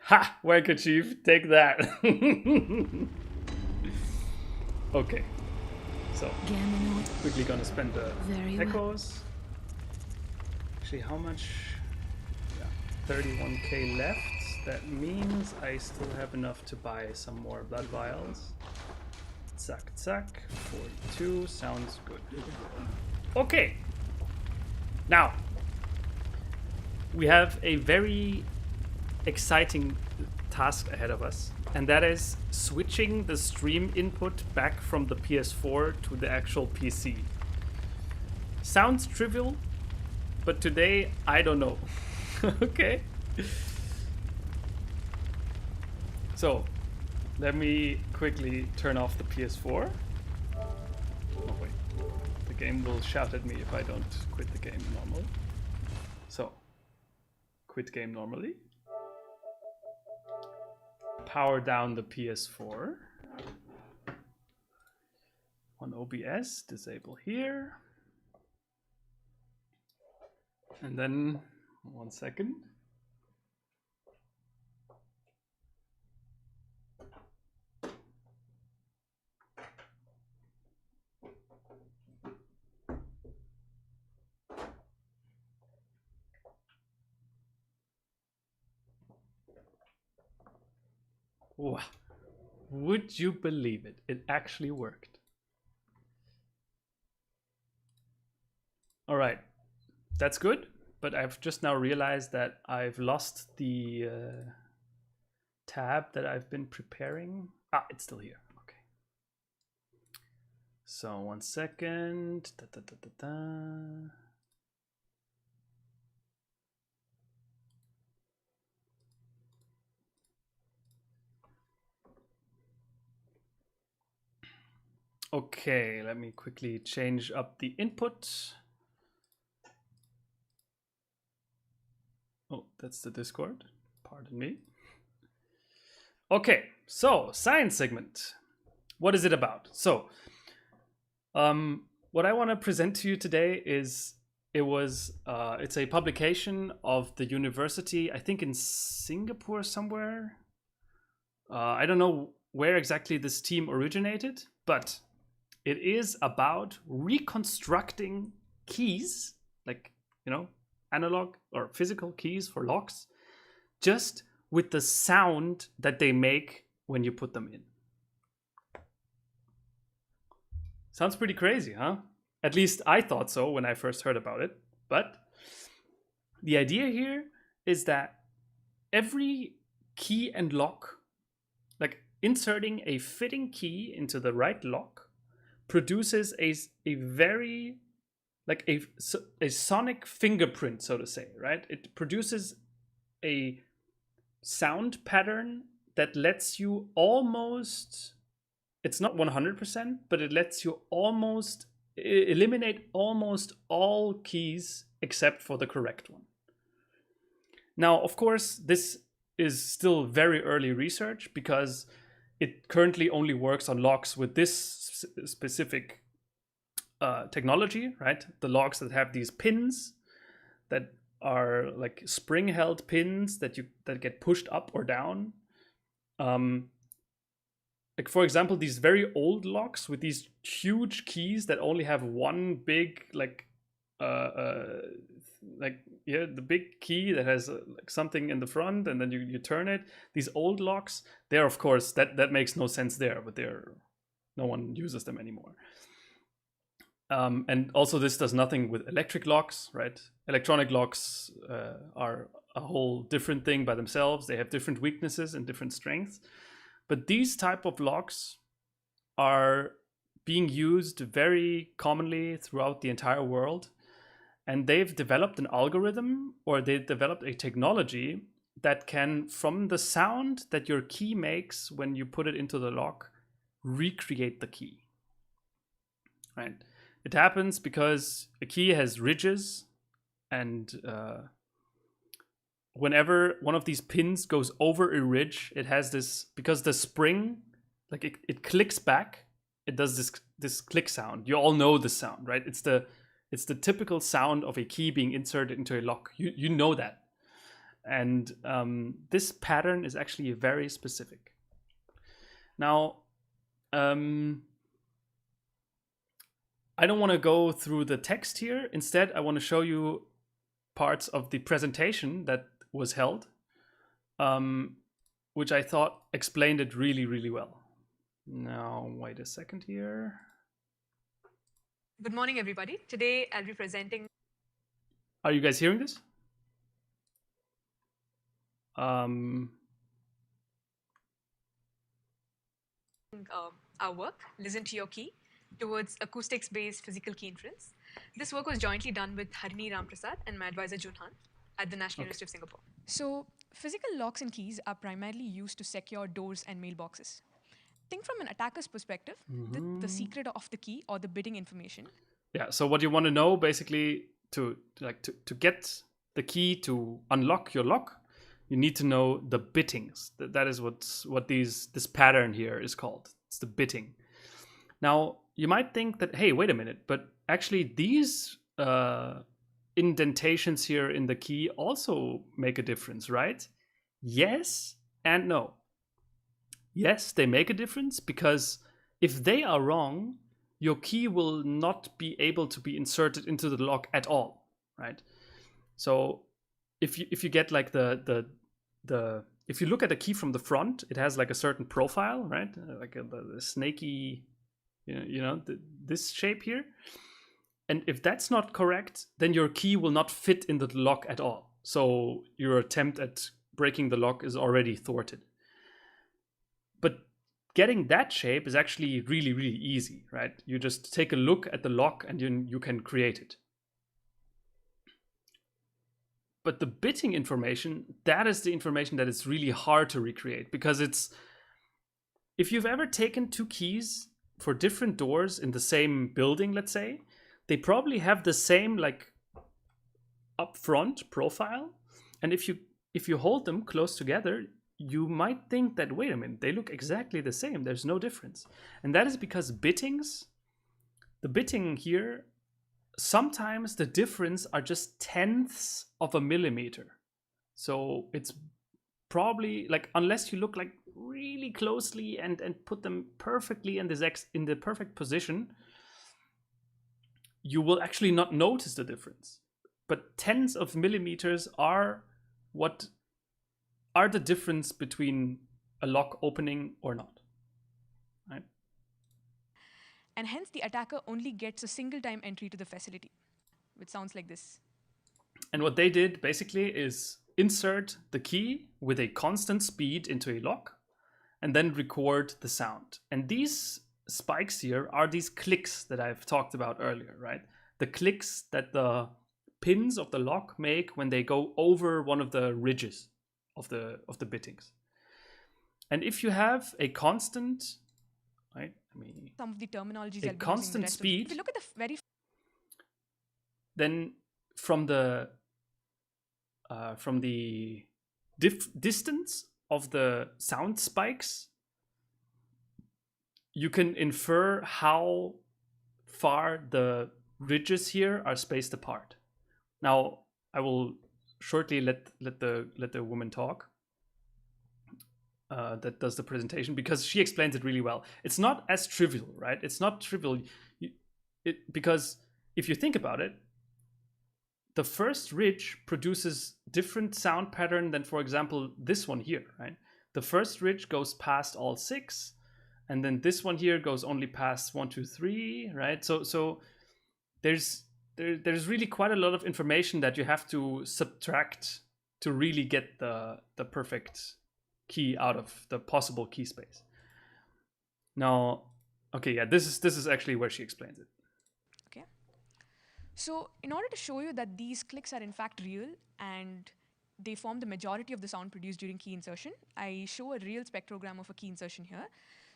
Ha! Wanker Chief, take that. Okay. So, quickly gonna spend the echoes. Actually, how much? Yeah, 31k left. That means I still have enough to buy some more blood vials. Zack, zack. 42 sounds good. Okay. Now, we have a very exciting task ahead of us, and that is switching the stream input back from the PS4 to the actual PC. Sounds trivial, but today I don't know. Okay. So, let me quickly turn off the PS4. Oh wait, the game will shout at me if I don't quit the game normally. So, quit game normally. Power down the PS4 on OBS, disable here, and then 1 second. Wow. Would you believe it? It actually worked. All right, that's good, but I've just now realized that I've lost the tab that I've been preparing. Ah, it's still here. Okay. So 1 second. Da, da, da, da, da. Okay, let me quickly change up the input. Oh, that's the Discord. Pardon me. Okay, so science segment. What is it about? So, what I want to present to you today is it's a publication of the university, I think in Singapore somewhere. I don't know where exactly this team originated, but it is about reconstructing keys, like, you know, analog or physical keys for locks, just with the sound that they make when you put them in. Sounds pretty crazy, huh? At least I thought so when I first heard about it. But the idea here is that every key and lock, like inserting a fitting key into the right lock, produces a very, like a sonic fingerprint, so to say, right? It produces a sound pattern that lets you almost, it's not 100%, but it lets you almost eliminate almost all keys except for the correct one. Now, of course, this is still very early research because it currently only works on locks with this specific technology, right? The locks that have these pins that are like spring-held pins that get pushed up or down. Like for example, these very old locks with these huge keys that only have one big the big key that has like something in the front, and then you turn it. These old locks, they're of course that makes no sense there, but no one uses them anymore. And also this does nothing with electric locks, right? Electronic locks are a whole different thing by themselves. They have different weaknesses and different strengths. But these type of locks are being used very commonly throughout the entire world. And they've developed an algorithm, or they've developed a technology that can, from the sound that your key makes when you put it into the lock, recreate the key. Right? It happens because a key has ridges, and whenever one of these pins goes over a ridge, it has this, because the spring, like it clicks back, it does this click sound. You all know the sound, right? It's the typical sound of a key being inserted into a lock. You know that. And this pattern is actually very specific. Now, I don't want to go through the text here. Instead, I want to show you parts of the presentation that was held, which I thought explained it really, really well. Now, wait a second here. Good morning, everybody. Today, I'll be presenting... Are you guys hearing this? Our work, Listen to Your Key, towards acoustics-based physical key inference. This work was jointly done with Harini Ramprasad and my advisor Junhan at the National University of Singapore. So, physical locks and keys are primarily used to secure doors and mailboxes. Think from an attacker's perspective, the secret of the key or the bidding information. Yeah, so what you want to know basically to get the key to unlock your lock, you need to know the bittings. That is what this pattern here is called. It's the bitting. Now, you might think that, hey, wait a minute, but actually these indentations here in the key also make a difference, right? Yes and no. Yes, they make a difference, because if they are wrong, your key will not be able to be inserted into the lock at all, right? So if you get like if you look at a key from the front, it has like a certain profile, right? Like the snaky, this shape here. And if that's not correct, then your key will not fit in the lock at all. So your attempt at breaking the lock is already thwarted. But getting that shape is actually really, really easy, right? You just take a look at the lock and you can create it. But the bitting information, that is the information that is really hard to recreate, because if you've ever taken two keys for different doors in the same building, let's say, they probably have the same like upfront profile. And if you hold them close together, you might think that, wait a minute, they look exactly the same. There's no difference. And that is because the bitting here, sometimes the difference are just tenths of a millimeter. So it's probably like, unless you look like really closely and put them perfectly in the perfect position, you will actually not notice the difference. But tens of millimeters are what are the difference between a lock opening or not, right? And hence the attacker only gets a single time entry to the facility, which sounds like this. And what they did basically is insert the key with a constant speed into a lock and then record the sound. And these spikes here are these clicks that I've talked about earlier, right? The clicks that the pins of the lock make when they go over one of the ridges of the bittings. And if you have a constant, right? Some of the terminologies a constant speed. If you look at the very, then from the distance of the sound spikes, you can infer how far the ridges here are spaced apart. Now, I will shortly let the woman talk. That does the presentation, because she explains it really well. It's not as trivial, right? It's not trivial, because if you think about it, the first ridge produces different sound pattern than, for example, this one here, right? The first ridge goes past all 6, and then this one here goes only past 1, 2, 3, right? So there's really quite a lot of information that you have to subtract to really get the perfect key out of the possible key space. Now, okay, yeah, this is actually where she explains it. Okay. So in order to show you that these clicks are in fact real and they form the majority of the sound produced during key insertion, I show a real spectrogram of a key insertion here.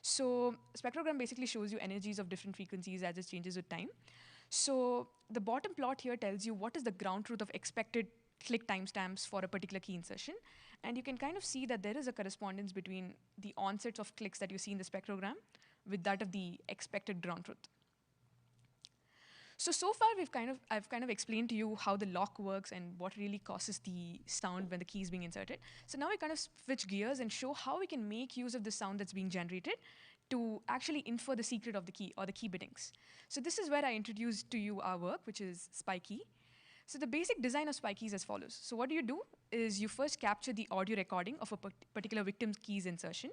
So spectrogram basically shows you energies of different frequencies as it changes with time. So the bottom plot here tells you what is the ground truth of expected click timestamps for a particular key insertion. And you can kind of see that there is a correspondence between the onsets of clicks that you see in the spectrogram with that of the expected ground truth. So far I've kind of explained to you how the lock works and what really causes the sound when the key is being inserted. So now we kind of switch gears and show how we can make use of the sound that's being generated to actually infer the secret of the key or the key biddings. So this is where I introduce to you our work, which is SpyKey. So the basic design of SpyKey is as follows. So what you do is you first capture the audio recording of a particular victim's keys insertion.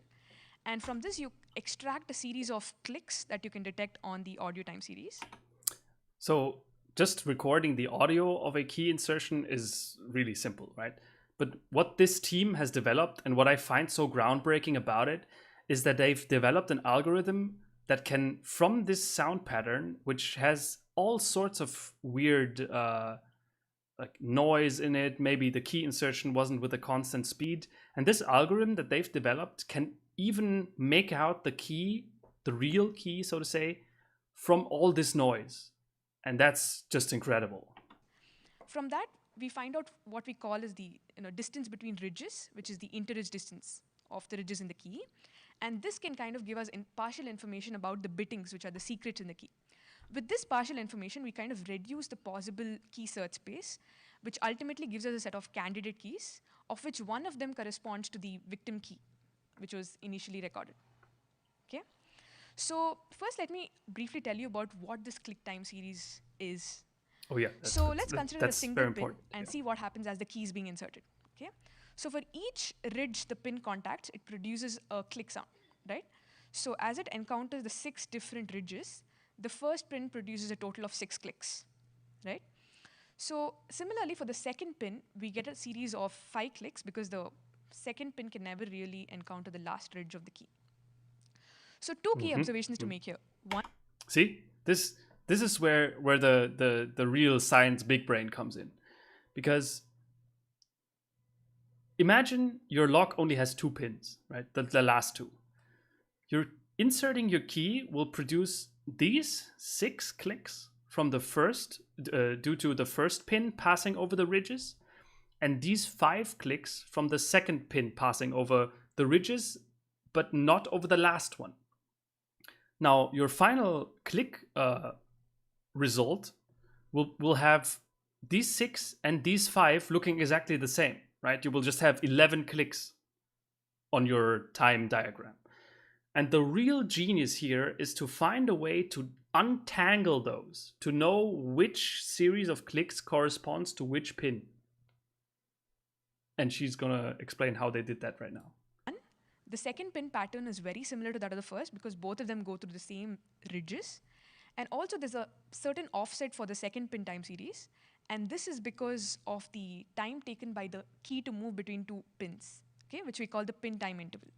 And from this, you extract a series of clicks that you can detect on the audio time series. So just recording the audio of a key insertion is really simple, right? But what this team has developed, and what I find so groundbreaking about it, is that they've developed an algorithm that can, from this sound pattern, which has all sorts of weird like noise in it, maybe the key insertion wasn't with a constant speed, and this algorithm that they've developed can even make out the key, the real key, so to say, from all this noise. And that's just incredible. From that, we find out what we call as the distance between ridges, which is the interridge distance of the ridges in the key. And this can kind of give us partial information about the bittings, which are the secrets in the key. With this partial information, we kind of reduce the possible key search space, which ultimately gives us a set of candidate keys, of which one of them corresponds to the victim key, which was initially recorded. Okay? So first, let me briefly tell you about what this click time series is. Oh yeah. So let's consider a single pin and see what happens as the key is being inserted. Okay. So for each ridge the pin contacts, it produces a click sound, right? So as it encounters the 6 different ridges, the first pin produces a total of 6 clicks, right? So similarly for the second pin, we get a series of 5 clicks because the second pin can never really encounter the last ridge of the key. So 2 key observations to make here. One. See, this is where the real science big brain comes in, because imagine your lock only has 2 pins, right? The last 2. You're inserting your key will produce these 6 clicks from the first, due to the first pin passing over the ridges, and these 5 clicks from the second pin passing over the ridges, but not over the last one. Now, your final click result will have these 6 and these 5 looking exactly the same, right? You will just have 11 clicks on your time diagram. And the real genius here is to find a way to untangle those, to know which series of clicks corresponds to which pin. And she's gonna explain how they did that right now. The second pin pattern is very similar to that of the first because both of them go through the same ridges. And also there's a certain offset for the second pin time series. And this is because of the time taken by the key to move between 2 pins, okay, which we call the pin time interval.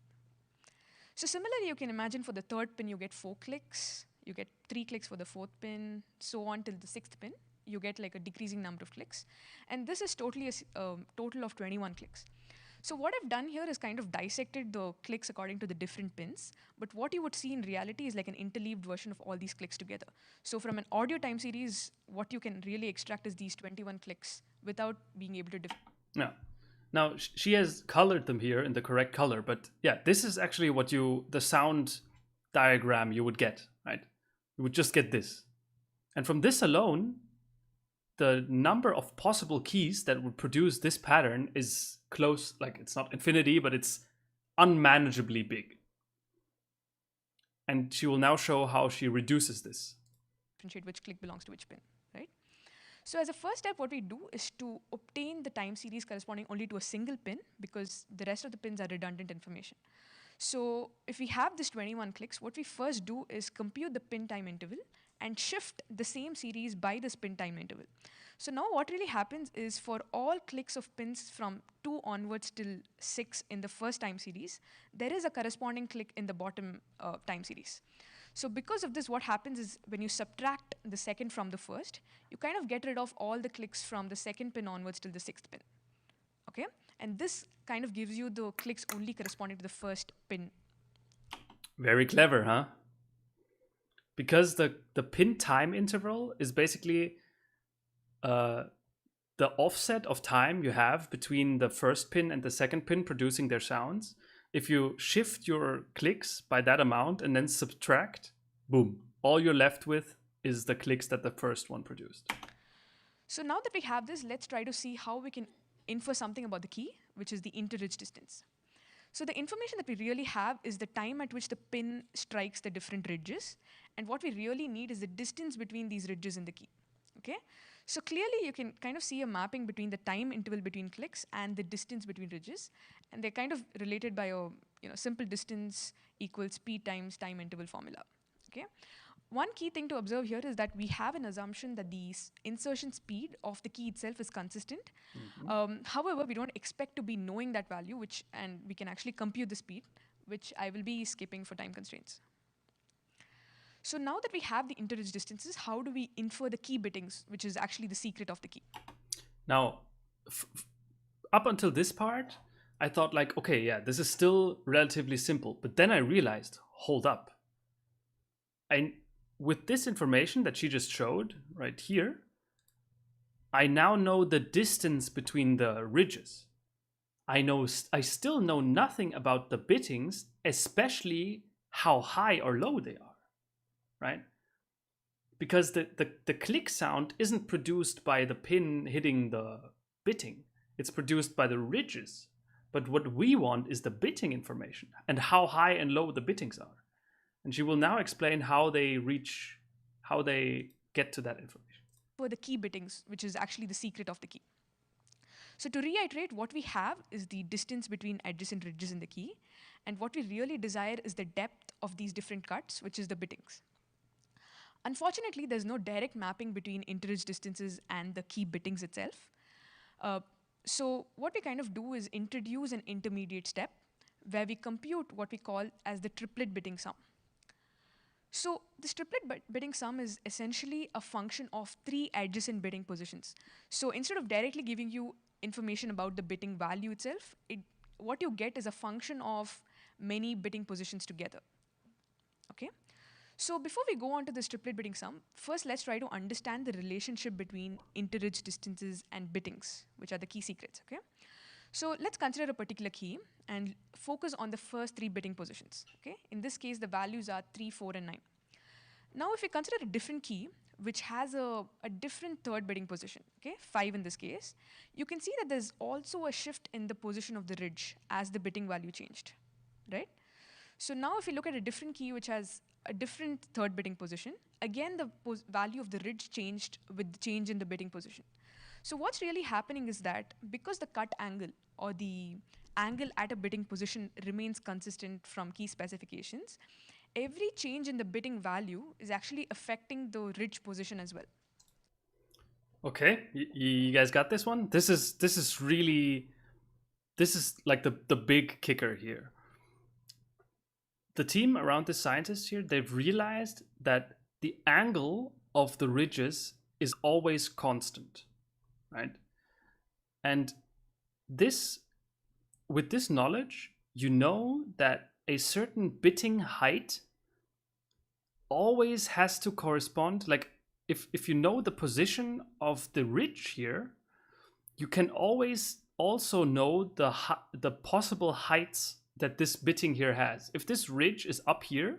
So similarly, you can imagine for the third pin, you get 4 clicks, you get 3 clicks for the fourth pin, so on till the 6th pin. You get like a decreasing number of clicks. And this is totally a total of 21 clicks. So what I've done here is kind of dissected the clicks according to the different pins. But what you would see in reality is like an interleaved version of all these clicks together. So from an audio time series, what you can really extract is these 21 clicks without being able to... Yeah. Now she has colored them here in the correct color, but yeah, this is actually what the sound diagram you would get, right? You would just get this. And from this alone, the number of possible keys that would produce this pattern is close, like it's not infinity, but it's unmanageably big. And she will now show how she reduces this. Differentiate which click belongs to which pin, right? So as a first step, what we do is to obtain the time series corresponding only to a single pin, because the rest of the pins are redundant information. So if we have this 21 clicks, what we first do is compute the pin time interval and shift the same series by the pin time interval. So now what really happens is for all clicks of pins from 2 onwards till 6 in the first time series, there is a corresponding click in the bottom time series. So because of this, what happens is when you subtract the second from the first, you kind of get rid of all the clicks from the second pin onwards till the 6th pin. Okay? And this kind of gives you the clicks only corresponding to the first pin. Very clever, huh? Because the pin time interval is basically the offset of time you have between the first pin and the second pin producing their sounds. If you shift your clicks by that amount and then subtract, boom, all you're left with is the clicks that the first one produced. So now that we have this, let's try to see how we can infer something about the key, which is the interridge distance. So the information that we really have is the time at which the pin strikes the different ridges. And what we really need is the distance between these ridges in the key. Okay? So clearly you can kind of see a mapping between the time interval between clicks and the distance between ridges. And they're kind of related by a simple distance equals speed times time interval formula. Okay? One key thing to observe here is that we have an assumption that the insertion speed of the key itself is consistent. However, we don't expect to be knowing that value, and we can actually compute the speed, which I will be skipping for time constraints. So now that we have the interridge distances, how do we infer the key bittings, which is actually the secret of the key? Now, up until this part, I thought like, okay, yeah, this is still relatively simple. But then I realized, hold up. With this information that she just showed right here, I now know the distance between the ridges. I still know nothing about the bittings, especially how high or low they are, right? Because the click sound isn't produced by the pin hitting the bitting. It's produced by the ridges. But what we want is the bitting information and how high and low the bittings are. And she will now explain how they get to that information. For the key bittings, which is actually the secret of the key. So to reiterate, what we have is the distance between adjacent ridges in the key. And what we really desire is the depth of these different cuts, which is the bittings. Unfortunately, there's no direct mapping between interridge distances and the key bittings itself. So what we kind of do is introduce an intermediate step where we compute what we call as the triplet bitting sum. So this triplet bitting sum is essentially a function of 3 adjacent bitting positions. So instead of directly giving you information about the bitting value itself, what you get is a function of many bitting positions together. Okay? So before we go on to this triplet bitting sum, first let's try to understand the relationship between interridge distances and bittings, which are the key secrets. Okay? So let's consider a particular key and focus on the first 3 bitting positions. Okay? In this case, the values are 3, 4, and 9. Now, if we consider a different key, which has a different third bitting position, okay, 5 in this case, you can see that there's also a shift in the position of the ridge as the bitting value changed, right? So now if we look at a different key which has a different third bitting position, again, the value of the ridge changed with the change in the bitting position. So what's really happening is that because the cut angle or the angle at a bitting position remains consistent from key specifications, every change in the bitting value is actually affecting the ridge position as well. Okay, you guys got this one? This is like the big kicker here. The team around the scientists here, they've realized that the angle of the ridges is always constant, right? And with this knowledge, you know that a certain bitting height always has to correspond, like if you know the position of the ridge here, you can always also know the possible heights that this bitting here has. If this ridge is up here,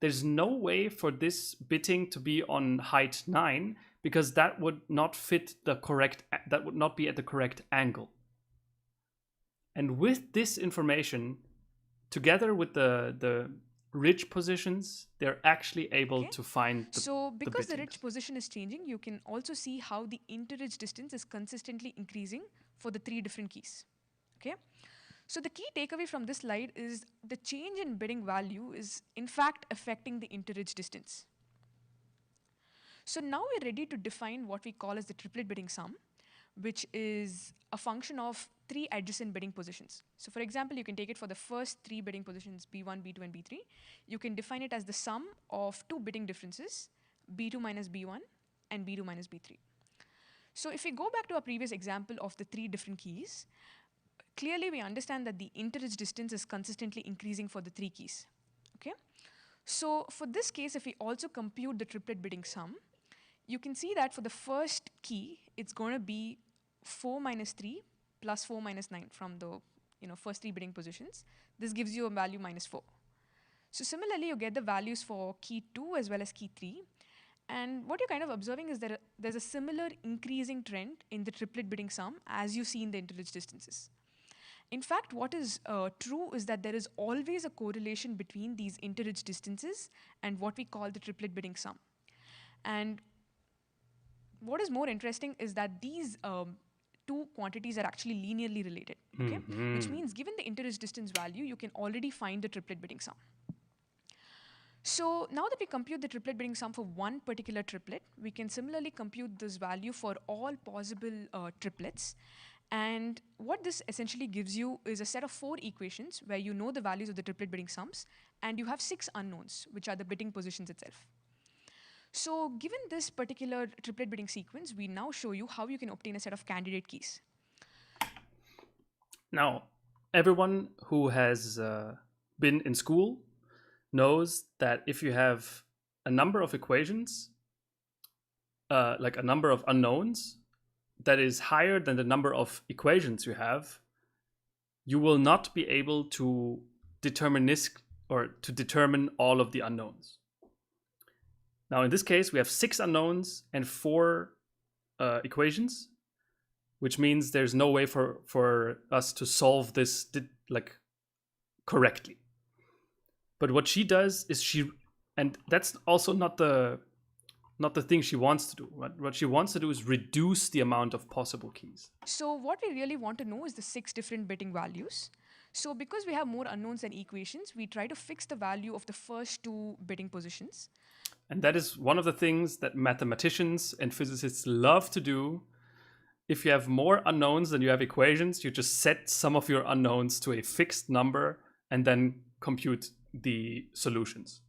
there's no way for this bitting to be on height 9, because that would not fit that would not be at the correct angle. And with this information, together with the ridge positions, they're actually able to find So because the bittings. ridge position is changing, you can also see how the inter-ridge distance is consistently increasing for the 3 different keys. Okay. So the key takeaway from this slide is the change in bidding value is in fact affecting the inter-ridge distance. So now we're ready to define what we call as the triplet bidding sum, which is a function of 3 adjacent bidding positions. So for example, you can take it for the first 3 bidding positions, B1, B2, and B3. You can define it as the sum of 2 bidding differences, B2 minus B1 and B2 minus B3. So if we go back to our previous example of the 3 different keys, clearly we understand that the inter-ridge distance is consistently increasing for the 3 keys. Okay? So for this case, if we also compute the triplet bidding sum, you can see that for the first key, it's going to be 4 minus 3 plus 4 minus 9 from the first 3 bidding positions. This gives you a value minus 4. So similarly, you get the values for key 2 as well as key 3. And what you're kind of observing is that there's a similar increasing trend in the triplet bidding sum as you see in the inter-ridge distances. In fact, what is true is that there is always a correlation between these inter-ridge distances and what we call the triplet bidding sum. And what is more interesting is that these 2 quantities are actually linearly related, okay? Which means given the inter-ridge distance value, you can already find the triplet bidding sum. So now that we compute the triplet bidding sum for one particular triplet, we can similarly compute this value for all possible triplets. And what this essentially gives you is a set of 4 equations where you know the values of the triplet bidding sums, and you have 6 unknowns, which are the bidding positions itself. So given this particular triplet bidding sequence, we now show you how you can obtain a set of candidate keys. Now, everyone who has been in school knows that if you have a number of equations, like a number of unknowns, that is higher than the number of equations you have, you will not be able to determine all of the unknowns. Now, in this case, we have 6 unknowns and 4 equations, which means there's no way for us to solve this correctly. But what she does is and that's also not the thing she wants to do. What she wants to do is reduce the amount of possible keys. So what we really want to know is the 6 different bidding values. So because we have more unknowns than equations, we try to fix the value of the first 2 bidding positions. And that is one of the things that mathematicians and physicists love to do. If you have more unknowns than you have equations, you just set some of your unknowns to a fixed number and then compute the solutions.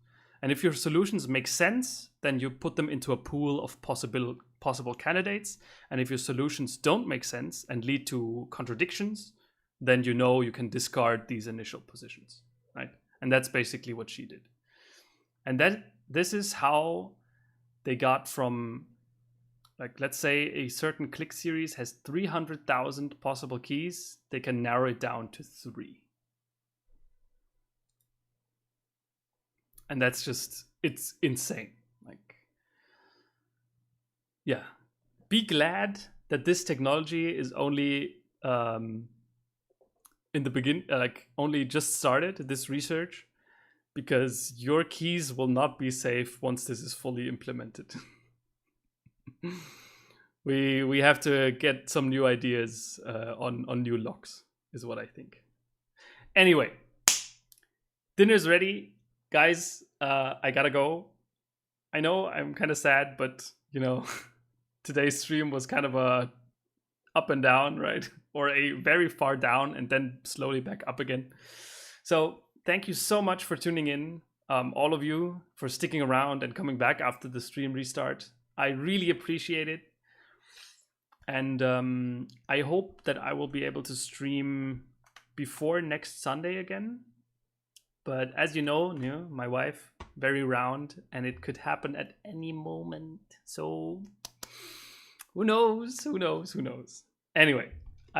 And if your solutions make sense, then you put them into a pool of possible candidates. And if your solutions don't make sense and lead to contradictions, then you can discard these initial positions, right? And that's basically what she did. And this is how they got from, let's say a certain click series has 300,000 possible keys, they can narrow it down to 3. And that's it's insane. Yeah. Be glad that this technology is only in the beginning, only just started, this research, because your keys will not be safe once this is fully implemented. We have to get some new ideas on new locks, is what I think. Anyway, dinner's ready. Guys, I gotta go. I know I'm kind of sad, but today's stream was kind of a up and down, right? Or a very far down and then slowly back up again. So thank you so much for tuning in, all of you, for sticking around and coming back after the stream restart. I really appreciate it. And I hope that I will be able to stream before next Sunday again. But as you know, my wife, very round, and it could happen at any moment. So who knows? Anyway,